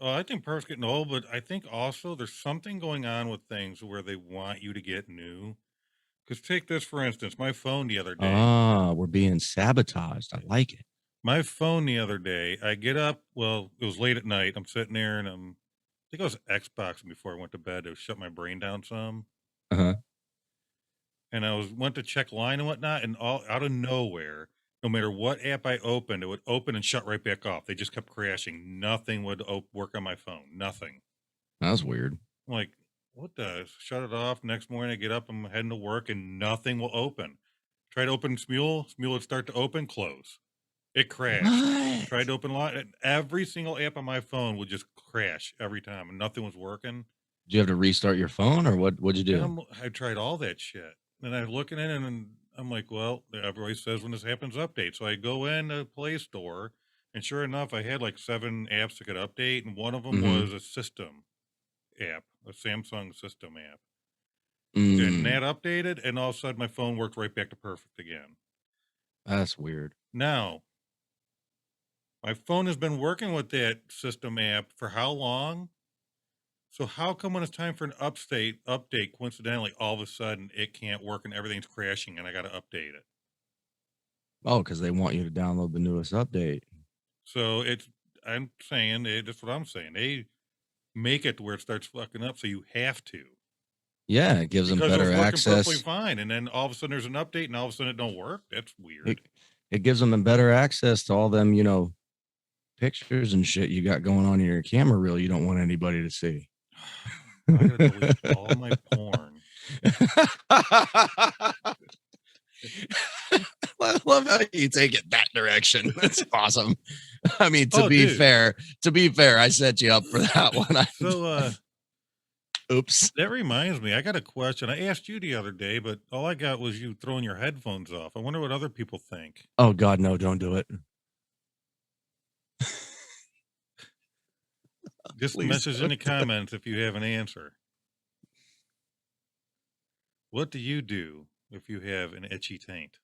I think Perf's getting old, but I think also there's something going on with things where they want you to get new. Because take this for instance, my phone the other day. Ah, we're being sabotaged. I like it. My phone the other day, I get up. Well, it was late at night. I'm sitting there and I think I was Xboxing before I went to bed to shut my brain down some. Uh-huh. And went to check line and whatnot, and all out of nowhere, no matter what app I opened, it would open and shut right back off. They just kept crashing. Nothing would work on my phone. Nothing. That was weird. I'm like, what the? Shut it off. Next morning, I get up. I'm heading to work, and nothing will open. Tried to open Smule. Smule would start to open, close. It crashed. Tried What? to open lot, and every single app on my phone would just crash every time, and nothing was working. Did you have to restart your phone or what'd you And do? I tried all that shit. And I'm looking at it and I'm like, well, everybody says when this happens, update. So I go in the Play Store, and sure enough, I had like 7 apps that could update, and one of them Mm-hmm. was a system app, a Samsung system app. And Mm, that updated, and all of a sudden my phone worked right back to perfect again. that's weird. Now, my phone has been working with that system app for how long? So how come when it's time for an update, coincidentally, all of a sudden it can't work and everything's crashing and I got to update it? Oh, because they want you to download the newest update. So I'm saying, that's what I'm saying. They make it to where it starts fucking up, so you have to. Yeah, it gives them Because it was better working perfectly access. fine, and then all of a sudden there's an update, and all of a sudden it don't work. That's weird. It, it gives them a better access to all them, pictures and shit you got going on in your camera reel you don't want anybody to see. I gotta delete all my porn. I love how you take it that direction. That's awesome. I mean, Oh, dude. to be fair, I set you up for that one. So, Oops. that reminds me, I got a question. I asked you the other day, but all I got was you throwing your headphones off. I wonder what other people think. Oh God, no, don't do it. Just Please message in the don't do it. comments if you have an answer. What do you do if you have an itchy taint?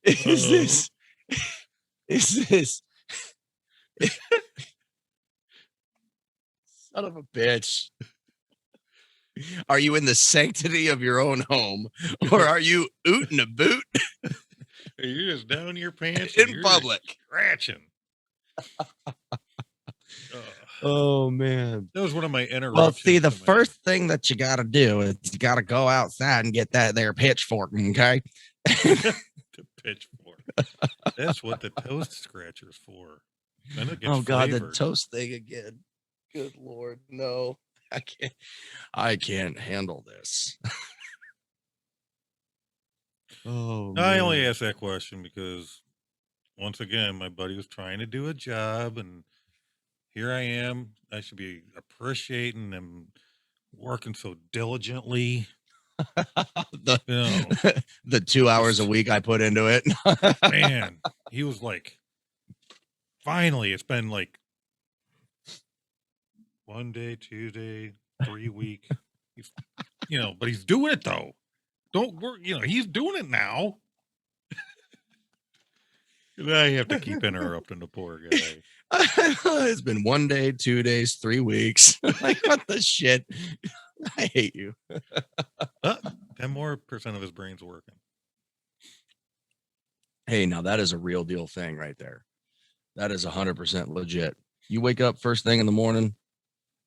Is this is this son of a bitch? Are you in the sanctity of your own home, or are you ootin' a boot You're just down your pants and in you're public? scratching. Oh man. That was one of my Well, see, interruptions the to my first thing that you got to do is you got to go outside and get that there pitchfork. Okay. the pitchfork. That's what the toast scratcher's for. Then it gets Oh God, the flavored. toast thing again. Good Lord, no, I can't handle this. Oh I only man. asked that question because once again, my buddy was trying to do a job, and here I am. I should be appreciating them working so diligently. the You know, the 2 hours a just week I put into it. man, he was like, finally, it's been like one day, Tuesday, 3 week. He's, but he's doing it though. Don't work. He's doing it now. I have to keep interrupting the poor guy. It's been 1 day, 2 days, 3 weeks. Like, what the shit? I hate you. 10% more of his brain's working. Hey, now that is a real deal thing right there. That is 100% legit. You wake up first thing in the morning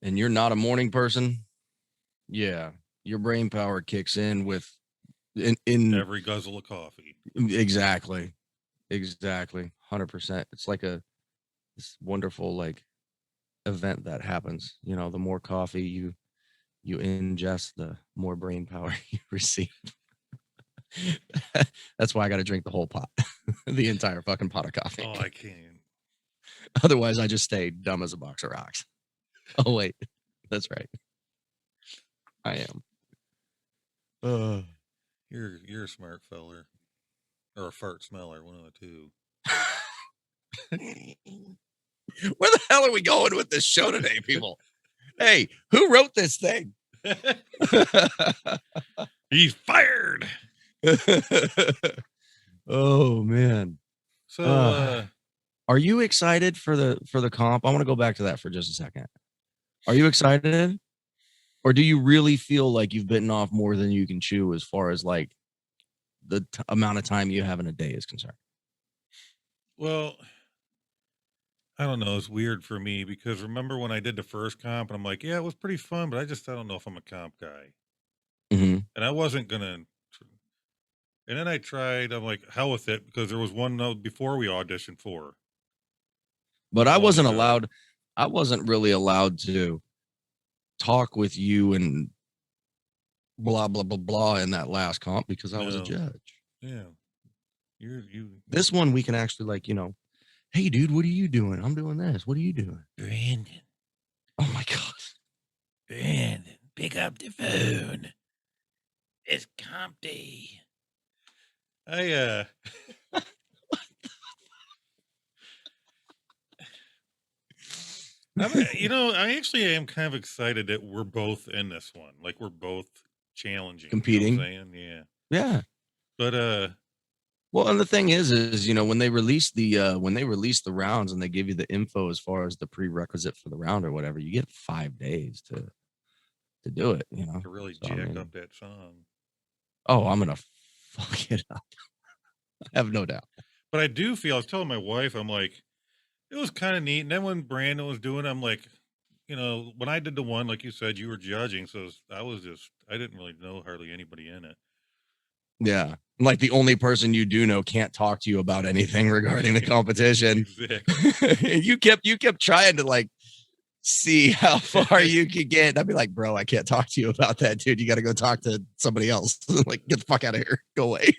and you're not a morning person. Yeah, your brain power kicks in with in Every guzzle of coffee. exactly. 100%. It's like this wonderful like event that happens. You know, the more coffee you ingest, the more brain power you receive. That's why I got to drink the whole pot, the entire fucking pot of coffee. Oh, I can't. Otherwise, I just stay dumb as a box of rocks. Oh wait, that's right. I am. You're a smart feller, or a fart smeller, one of the two. Where the hell are we going with this show today, people? Hey, who wrote this thing? He's fired. Oh man. So are you excited for the comp? I want to go back to that for just a second. Are you excited? Or do you really feel like you've bitten off more than you can chew as far as like the amount of time you have in a day is concerned? Well, I don't know. It's weird for me because remember when I did the first comp and I'm like, yeah, it was pretty fun, but I don't know if I'm a comp guy. Mm-hmm. And I wasn't going to. And then I tried, I'm like, hell with it, because there was one note before we auditioned for. But I wasn't allowed, I wasn't really allowed to talk with you and blah, blah, blah, blah in that last comp because I was a judge. Yeah. This one we can actually like, you know, hey dude, what are you doing? I'm doing this. What are you doing? Brandon. Oh my God. Brandon, pick up the phone. It's comp day. I I actually am kind of excited that we're both in this one. Like we're both challenging, competing. You know what I'm saying? Yeah. Yeah. But well, and the thing is, you know, when they release the rounds and they give you the info as far as the prerequisite for the round or whatever, you get 5 days to do it, you know. To really jack up that song. Oh, I'm gonna fuck it up. I have no doubt. But I do feel, I was telling my wife, I'm like, it was kind of neat. And then when Brandon was doing, I'm like, you know, when I did the one, like you said, you were judging. So I didn't really know hardly anybody in it. Yeah. Like the only person you do know can't talk to you about anything regarding the competition. Exactly. you kept trying to like see how far you could get. I'd be like, bro, I can't talk to you about that, dude. You got to go talk to somebody else. Like, get the fuck out of here. Go away.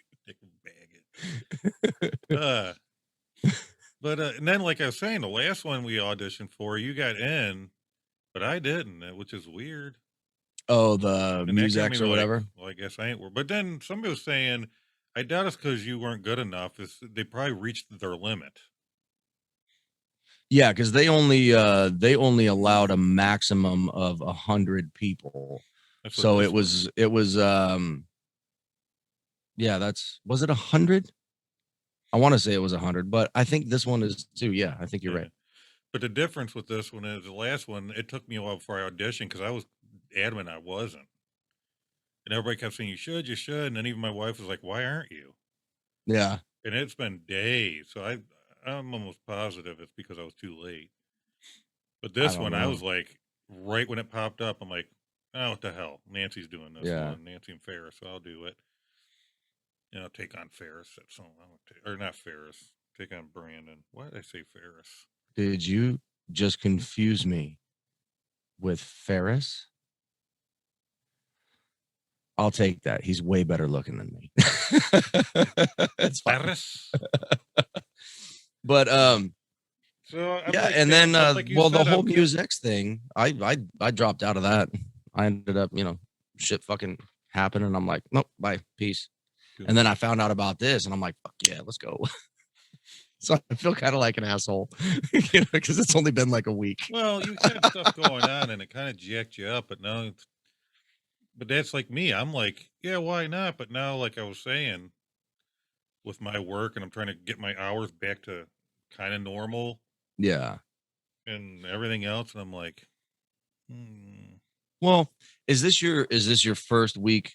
But and then, like I was saying, the last one we auditioned for, you got in, but I didn't, which is weird. Oh, the music or whatever. Like, well, I guess I ain't. But then somebody was saying, I doubt it's because you weren't good enough. They probably reached their limit. Yeah, because they only allowed a maximum of 100 people. So it was yeah, was it 100? I want to say it was 100, but I think this one is too. Yeah, I think you're right. But the difference with this one is the last one, it took me a while before I auditioned because I was adamant I wasn't. And everybody kept saying, you should. And then even my wife was like, why aren't you? Yeah. And it's been days. So I'm almost positive it's because I was too late. But this one, I was like, right when it popped up, I'm like, oh, what the hell? Nancy's doing this one. Nancy and Ferris, so I'll do it. And I'll take on Ferris. Or not Ferris. Take on Brandon. Why did I say Ferris? Did you just confuse me with Ferris? I'll take that. He's way better looking than me. It's Ferris. But so yeah, like, and then like well, the whole music thing, I dropped out of that. I ended up, you know, shit fucking happened, and I'm like, nope, bye, peace. Good. And then I found out about this, and I'm like, fuck yeah, let's go. So I feel kind of like an asshole, you know, because it's only been like a week. Well, you had stuff going on, and it kind of jacked you up. But that's like me. I'm like, yeah, why not? But now, like I was saying, with my work, and I'm trying to get my hours back to kind of normal Yeah. and everything else. And I'm like, hmm. Well, is this your first week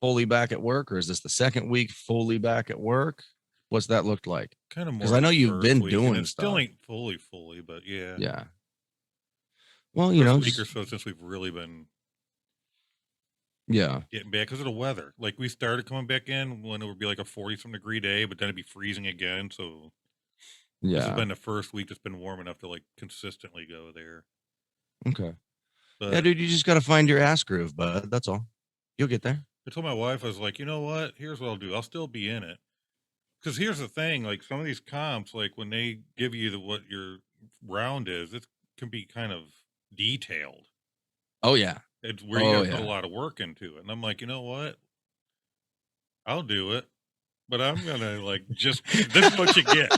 fully back at work, or is this the second week fully back at work? What's that looked like? Kind of Because more I the know you've first been week, and doing it still stuff. ain't fully, but yeah, Yeah. Well, first week or just so since we've really been yeah, getting back because of the weather. Like we started coming back in when it would be like a 40-some degree day, but then it'd be freezing again. So this has yeah. been the first week that's been warm enough to like consistently go there. Okay. Yeah, But dude, you just got to find your ass groove, bud. That's all. You'll get there. I told my wife, I was like, you know what? Here's what I'll do. I'll still be in it. Because here's the thing, like some of these comps, like when they give you what your round is, it can be kind of detailed. Oh yeah. It's where you got Oh to put a yeah. lot of work into it. And I'm like, you know what? I'll do it, but I'm gonna like just this is what you get.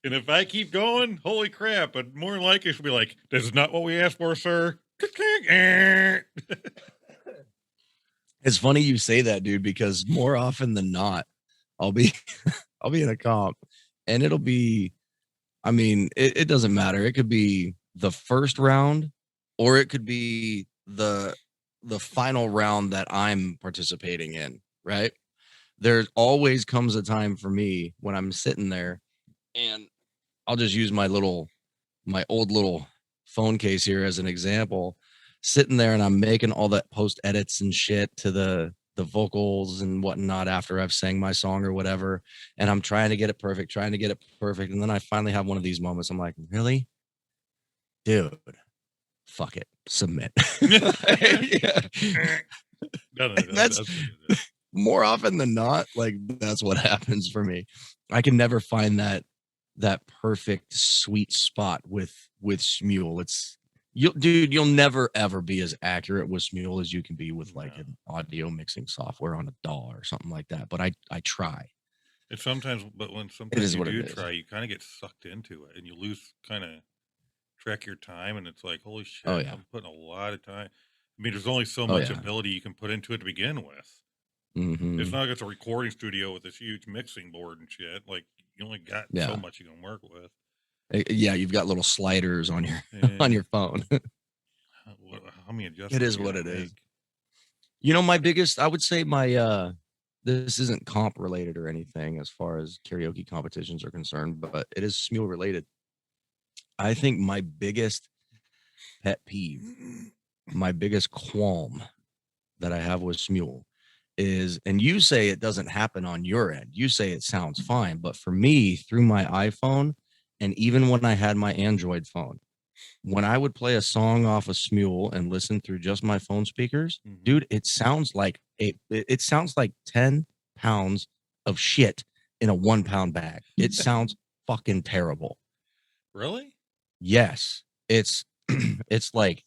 And if I keep going, holy crap! But more than likely, she'll be like, "This is not what we asked for, sir." It's funny you say that, dude, because more often than not, I'll be I'll be in a comp and it'll be, I mean, it doesn't matter. It could be the first round or it could be the final round that I'm participating in, right? There always comes a time for me when I'm sitting there and I'll just use my old little phone case here as an example, sitting there and I'm making all that post edits and shit to the vocals and whatnot after I've sang my song or whatever. And I'm trying to get it perfect, trying to get it perfect. And then I finally have one of these moments. I'm like, really? Dude, fuck it. Submit. Yeah. No, no, And that's that's what it is. more often than not, like that's what happens for me. I can never find that perfect sweet spot with Smule. It's you'll never ever be as accurate with Smule as you can be with like No. an audio mixing software on a DAW or something like that. But I try. And sometimes, but when It sometimes is you what it do is. try, you kind of get sucked into it, and you lose kind of track your time, and it's like, holy Oh shit, yeah. I'm putting a lot of time. I mean, there's only so Oh much yeah. ability you can put into it to begin with. It's Hmm. not like it's a recording studio with this huge mixing board and shit. Like you only got so Yeah. much you can work with. Yeah, you've got little sliders on your on And your phone. how many It adjustments is you what got to it is. make? You know, my biggest, I would say my this isn't comp related or anything as far as karaoke competitions are concerned, but it is Smule related. I think my biggest pet peeve, my biggest qualm that I have with Smule is, and you say it doesn't happen on your end. You say it sounds fine, but for me, through my iPhone, and even when I had my Android phone, when I would play a song off of Smule and listen through just my phone speakers, Mm-hmm. dude, it sounds like it sounds like 10 pounds of shit in a 1 pound bag. It sounds fucking terrible. Really? Yes, it's it's like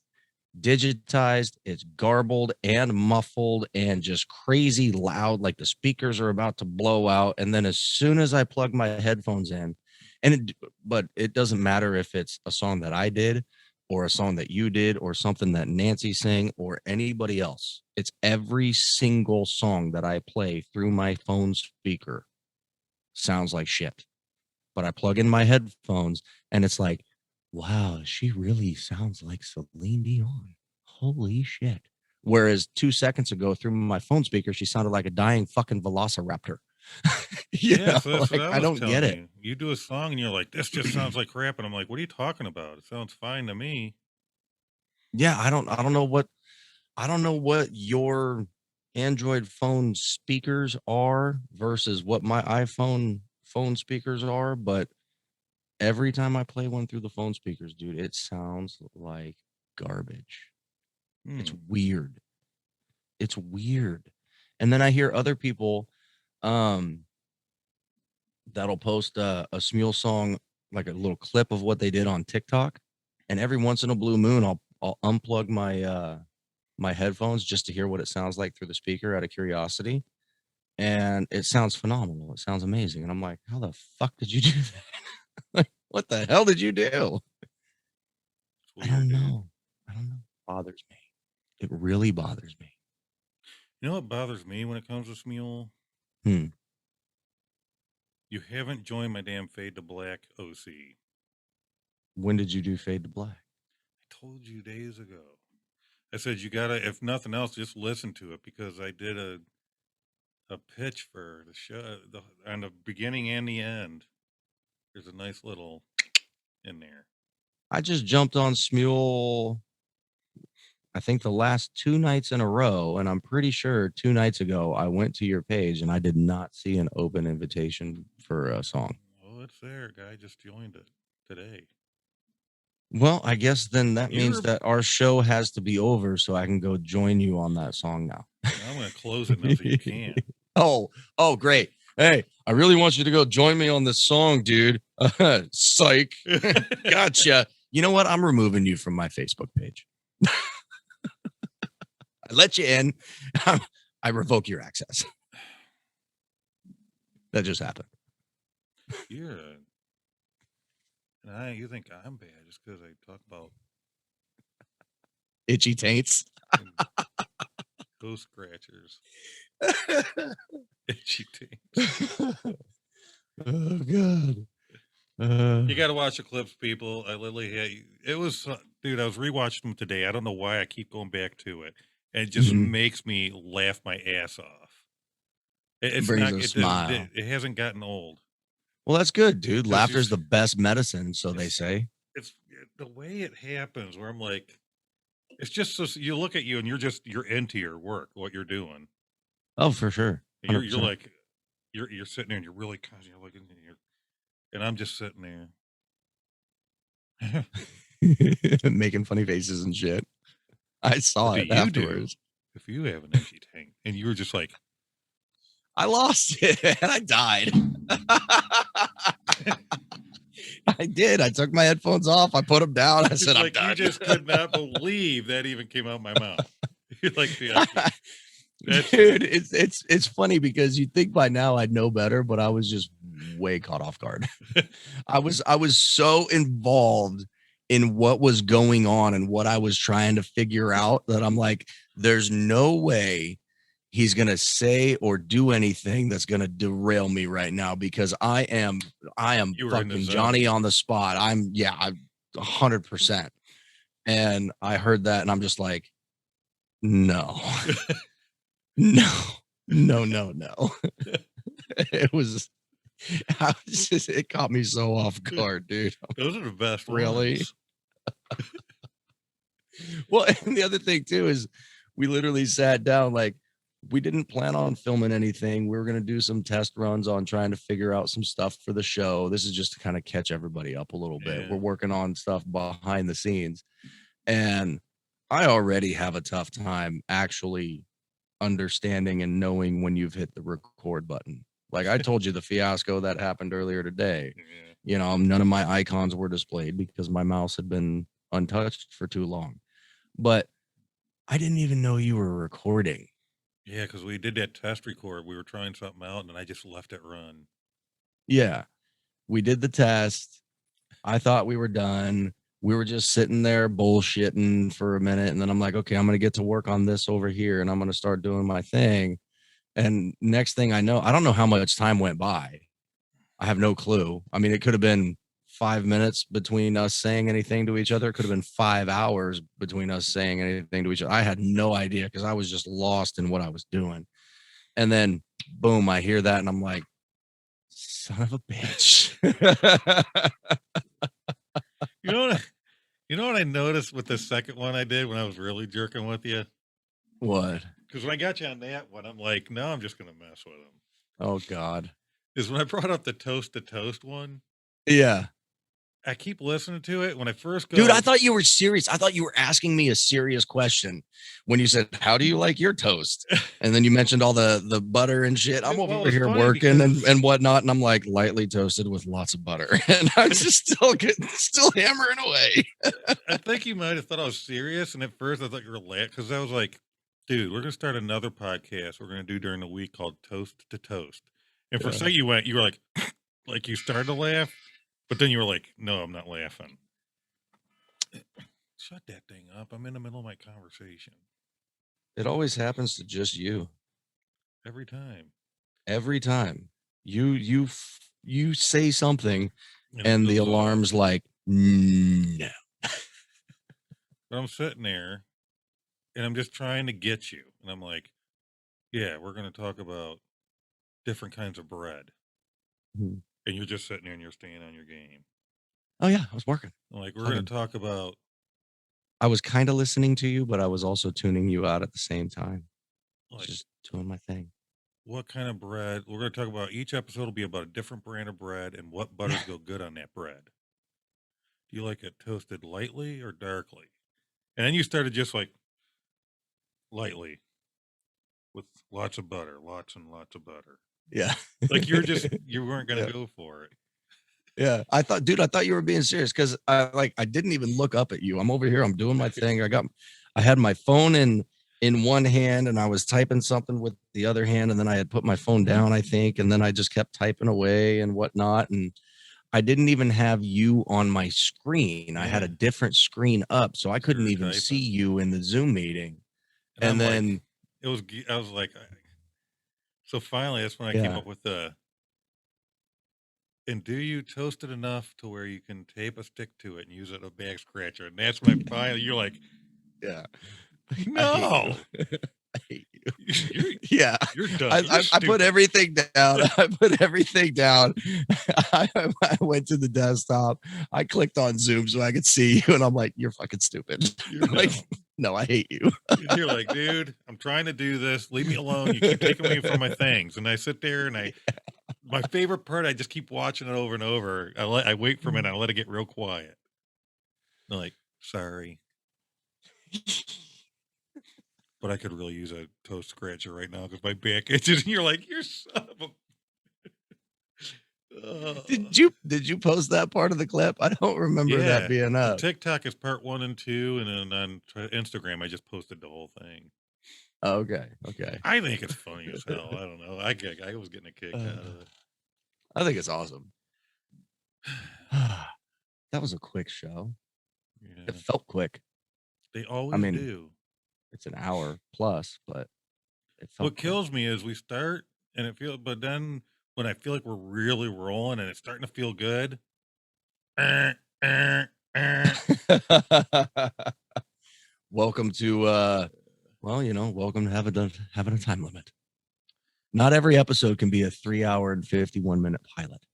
digitized, it's garbled and muffled and just crazy loud, like the speakers are about to blow out. And then as soon as I plug my headphones in, but it doesn't matter if it's a song that I did or a song that you did or something that Nancy sang or anybody else. It's every single song that I play through my phone speaker sounds like shit. But I plug in my headphones and it's like, wow, she really sounds like Celine Dion. Holy shit. Whereas 2 seconds ago through my phone speaker, she sounded like a dying fucking velociraptor. Yeah, so that's what Like I I was don't get telling it. you. You do a song and you're like, this just sounds like crap. And I'm like, what are you talking about? It sounds fine to me. Yeah, I don't know what your Android phone speakers are versus what my iPhone phone speakers are, but every time I play one through the phone speakers, dude, it sounds like garbage. It's Hmm. weird. It's weird. And then I hear other people um that'll post a Smule song, like a little clip of what they did on TikTok. And every once in a blue moon, I'll unplug my headphones just to hear what it sounds like through the speaker out of curiosity. And it sounds phenomenal. It sounds amazing. And I'm like, how the fuck did you do that? Like, what the hell did you do? It's I weird, don't dude. know. I don't know. It bothers me. It really bothers me. You know what bothers me when it comes to Smule? Hmm. You haven't joined my damn Fade to Black OC. When did you do Fade to Black? I told you days ago. I said you gotta, if nothing else, just listen to it because I did a pitch for the show on the beginning and the end. There's a nice little in there. I just jumped on Smule, I think the last 2 nights in a row, and I'm pretty sure 2 nights ago I went to your page and I did not see an open invitation for a song. Oh, it's there. Guy just joined it today. Well, I guess then that means You're- that our show has to be over so I can go join you on that song now. I'm gonna close it now so you can't. Oh, great. Hey, I really want you to go join me on this song, dude. Psych. Gotcha. You know what? I'm removing you from my Facebook page. I let you in. I revoke your access. That just happened. You're and you think I'm bad just because I talk about Itchy taints. toe scratchers. Itchy taints. Oh God. You got to watch the clips, people. I literally had it was, dude. I was rewatching them today. I don't know why I keep going back to it. And it just makes me laugh my ass off. It's brings not. a It smile. doesn't. It hasn't gotten old. Well, that's good, dude. Because Laughter's the best medicine, so they say. It's the way it happens. Where I'm like, it's just so you look at you and you're into your work, what you're doing. Oh, for sure. You're 100%. like, you're sitting there and you're really conscious. You're looking, and I'm just sitting there. Making funny faces and shit. I saw it afterwards. If you have an itchy tank and you were just like, I lost it and I died. I did. I took my headphones off. I put them down. I said, like, I'm done. you just could not believe that even came out of my mouth. You're like, dude, it's funny because you think by now I'd know better, but I was just way caught off guard. I was so involved in what was going on and what I was trying to figure out that I'm like, there's no way he's gonna say or do anything that's gonna derail me right now because I am fucking Johnny on the spot. I'm 100%. And I heard that and I'm just like, no. No. It caught me so off guard, dude. Those are the best. Really? Ones. Well, and the other thing too is we literally sat down, like we didn't plan on filming anything. We were going to do some test runs on trying to figure out some stuff for the show. This is just to kind of catch everybody up a little bit. We're working on stuff behind the scenes. And I already have a tough time actually understanding and knowing when you've hit the record button. Like I told you, the fiasco that happened earlier today, you know, none of my icons were displayed because my mouse had been untouched for too long. But I didn't even know you were recording. Yeah, because we did that test record. We were trying something out and I just left it run. Yeah. We did the test. I thought we were done. We were just sitting there bullshitting for a minute. And then I'm like, okay, I'm going to get to work on this over here and I'm going to start doing my thing. And next thing I know, I don't know how much time went by. I have no clue. I mean, it could have been 5 minutes between us saying anything to each other. It could have been 5 hours between us saying anything to each other. I had no idea because I was just lost in what I was doing. And then boom, I hear that and I'm like, son of a bitch. You know what I noticed with the second one I did when I was really jerking with you? What? Because when I got you on that one, I'm like, no, I'm just gonna mess with him. Oh God. Is when I brought up the toast to toast one. Yeah. I keep listening to it when I first go. Dude, I thought you were serious. I thought you were asking me a serious question when you said, how do you like your toast? And then you mentioned all the butter and shit. I'm over here working and whatnot. And I'm like lightly toasted with lots of butter. And I'm just still hammering away. I think you might have thought I was serious. And at first I thought you were laughing because I was like, dude, we're going to start another podcast we're going to do during the week called Toast to Toast. And for a second you were like you started to laugh. But then you were like, no, I'm not laughing. Shut that thing up. I'm in the middle of my conversation. It always happens to just you. Every time. Every time. You you say something and and the goes off. alarm's like, no. But I'm sitting there and I'm just trying to get you. And I'm like, yeah, we're going to talk about different kinds of bread. Mhm. And you're just sitting there and you're staying on your game. Oh yeah, I was working. I'm like, we're going to talk about. I was kind of listening to you, but I was also tuning you out at the same time. Like, Just doing my thing. What kind of bread? We're going to talk about each episode will be about a different brand of bread and what butters go good on that bread. Do you like it toasted lightly or darkly? And then you started just like lightly with lots of butter, lots and lots of butter. Yeah. Like you weren't going to go for it. Yeah. I thought you were being serious because I didn't even look up at you. I'm over here. I'm doing my thing. I had my phone in one hand and I was typing something with the other hand. And then I had put my phone down, I think. And then I just kept typing away and whatnot. And I didn't even have you on my screen. I had a different screen up. So I couldn't even see you in the Zoom meeting. And then like, I was like, so finally, that's when I came up with and do you toast it enough to where you can tape a stick to it and use it as a back scratcher? And that's when you're like, yeah, no, I hate you. You're done. I put everything down. I put everything down. I went to the desktop. I clicked on Zoom so I could see you, and I'm like, "You're fucking stupid." You're like, no, I hate you. You're like, dude, I'm trying to do this. Leave me alone. You keep taking me from my things, and I sit there and my favorite part, I just keep watching it over and over. I wait for a minute. I let it get real quiet. I'm like, sorry. But I could really use a toast scratcher right now because my back itches. And you're like, you're son of a. Did you post that part of the clip? I don't remember that being up. TikTok is part 1 and 2, and then on Instagram I just posted the whole thing. Okay. I think it's funny as hell. I don't know. I was getting a kick out of it. I think it's awesome. That was a quick show. Yeah. It felt quick. They always do. It's an hour plus, but it felt what kills me is we start and it feels, but then when I feel like we're really rolling and it's starting to feel good. Welcome to welcome to having a time limit. Not every episode can be a 3 hour and 51 minute pilot.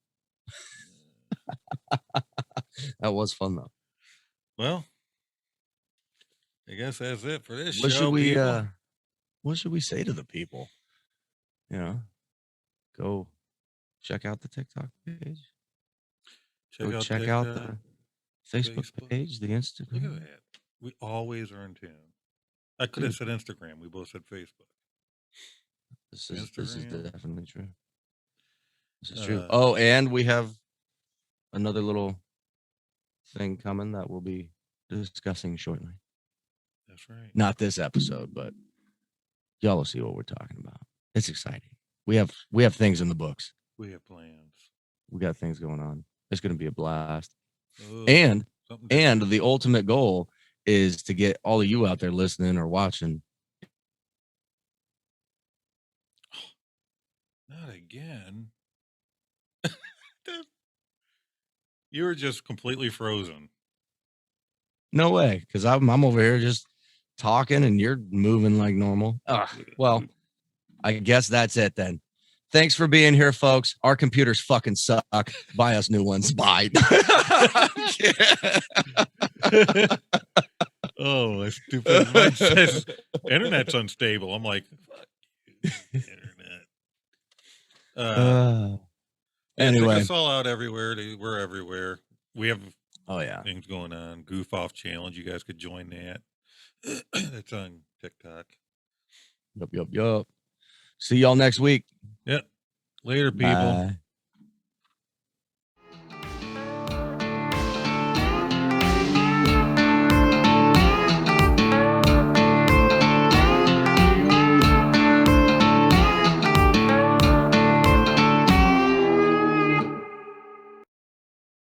That was fun though. Well, I guess that's it for this what show. What should we say to the people? Go check out the TikTok page. Check out the Facebook page, the Instagram. Look at that. We always are in tune. I could have said Instagram. We both said Facebook. This is definitely true. This is true. Oh, and we have another little thing coming that we'll be discussing shortly. That's right. Not this episode, but y'all will see what we're talking about. It's exciting. We have things in the books. We have plans. We got things going on. It's going to be a blast. And the ultimate goal is to get all of you out there listening or watching. Not again. You were just completely frozen. No way, because I'm over here just talking and you're moving like normal. Well, I guess that's it then. Thanks for being here, folks. Our computers fucking suck. Buy us new ones. Bye. Oh, my stupid. Mine says internet's unstable. I'm like, fuck you, internet. Anyway, check us all out everywhere. We're everywhere. We have things going on. Goof Off Challenge. You guys could join that. It's on TikTok. Yup. See y'all next week. Yep. Later, people. Bye.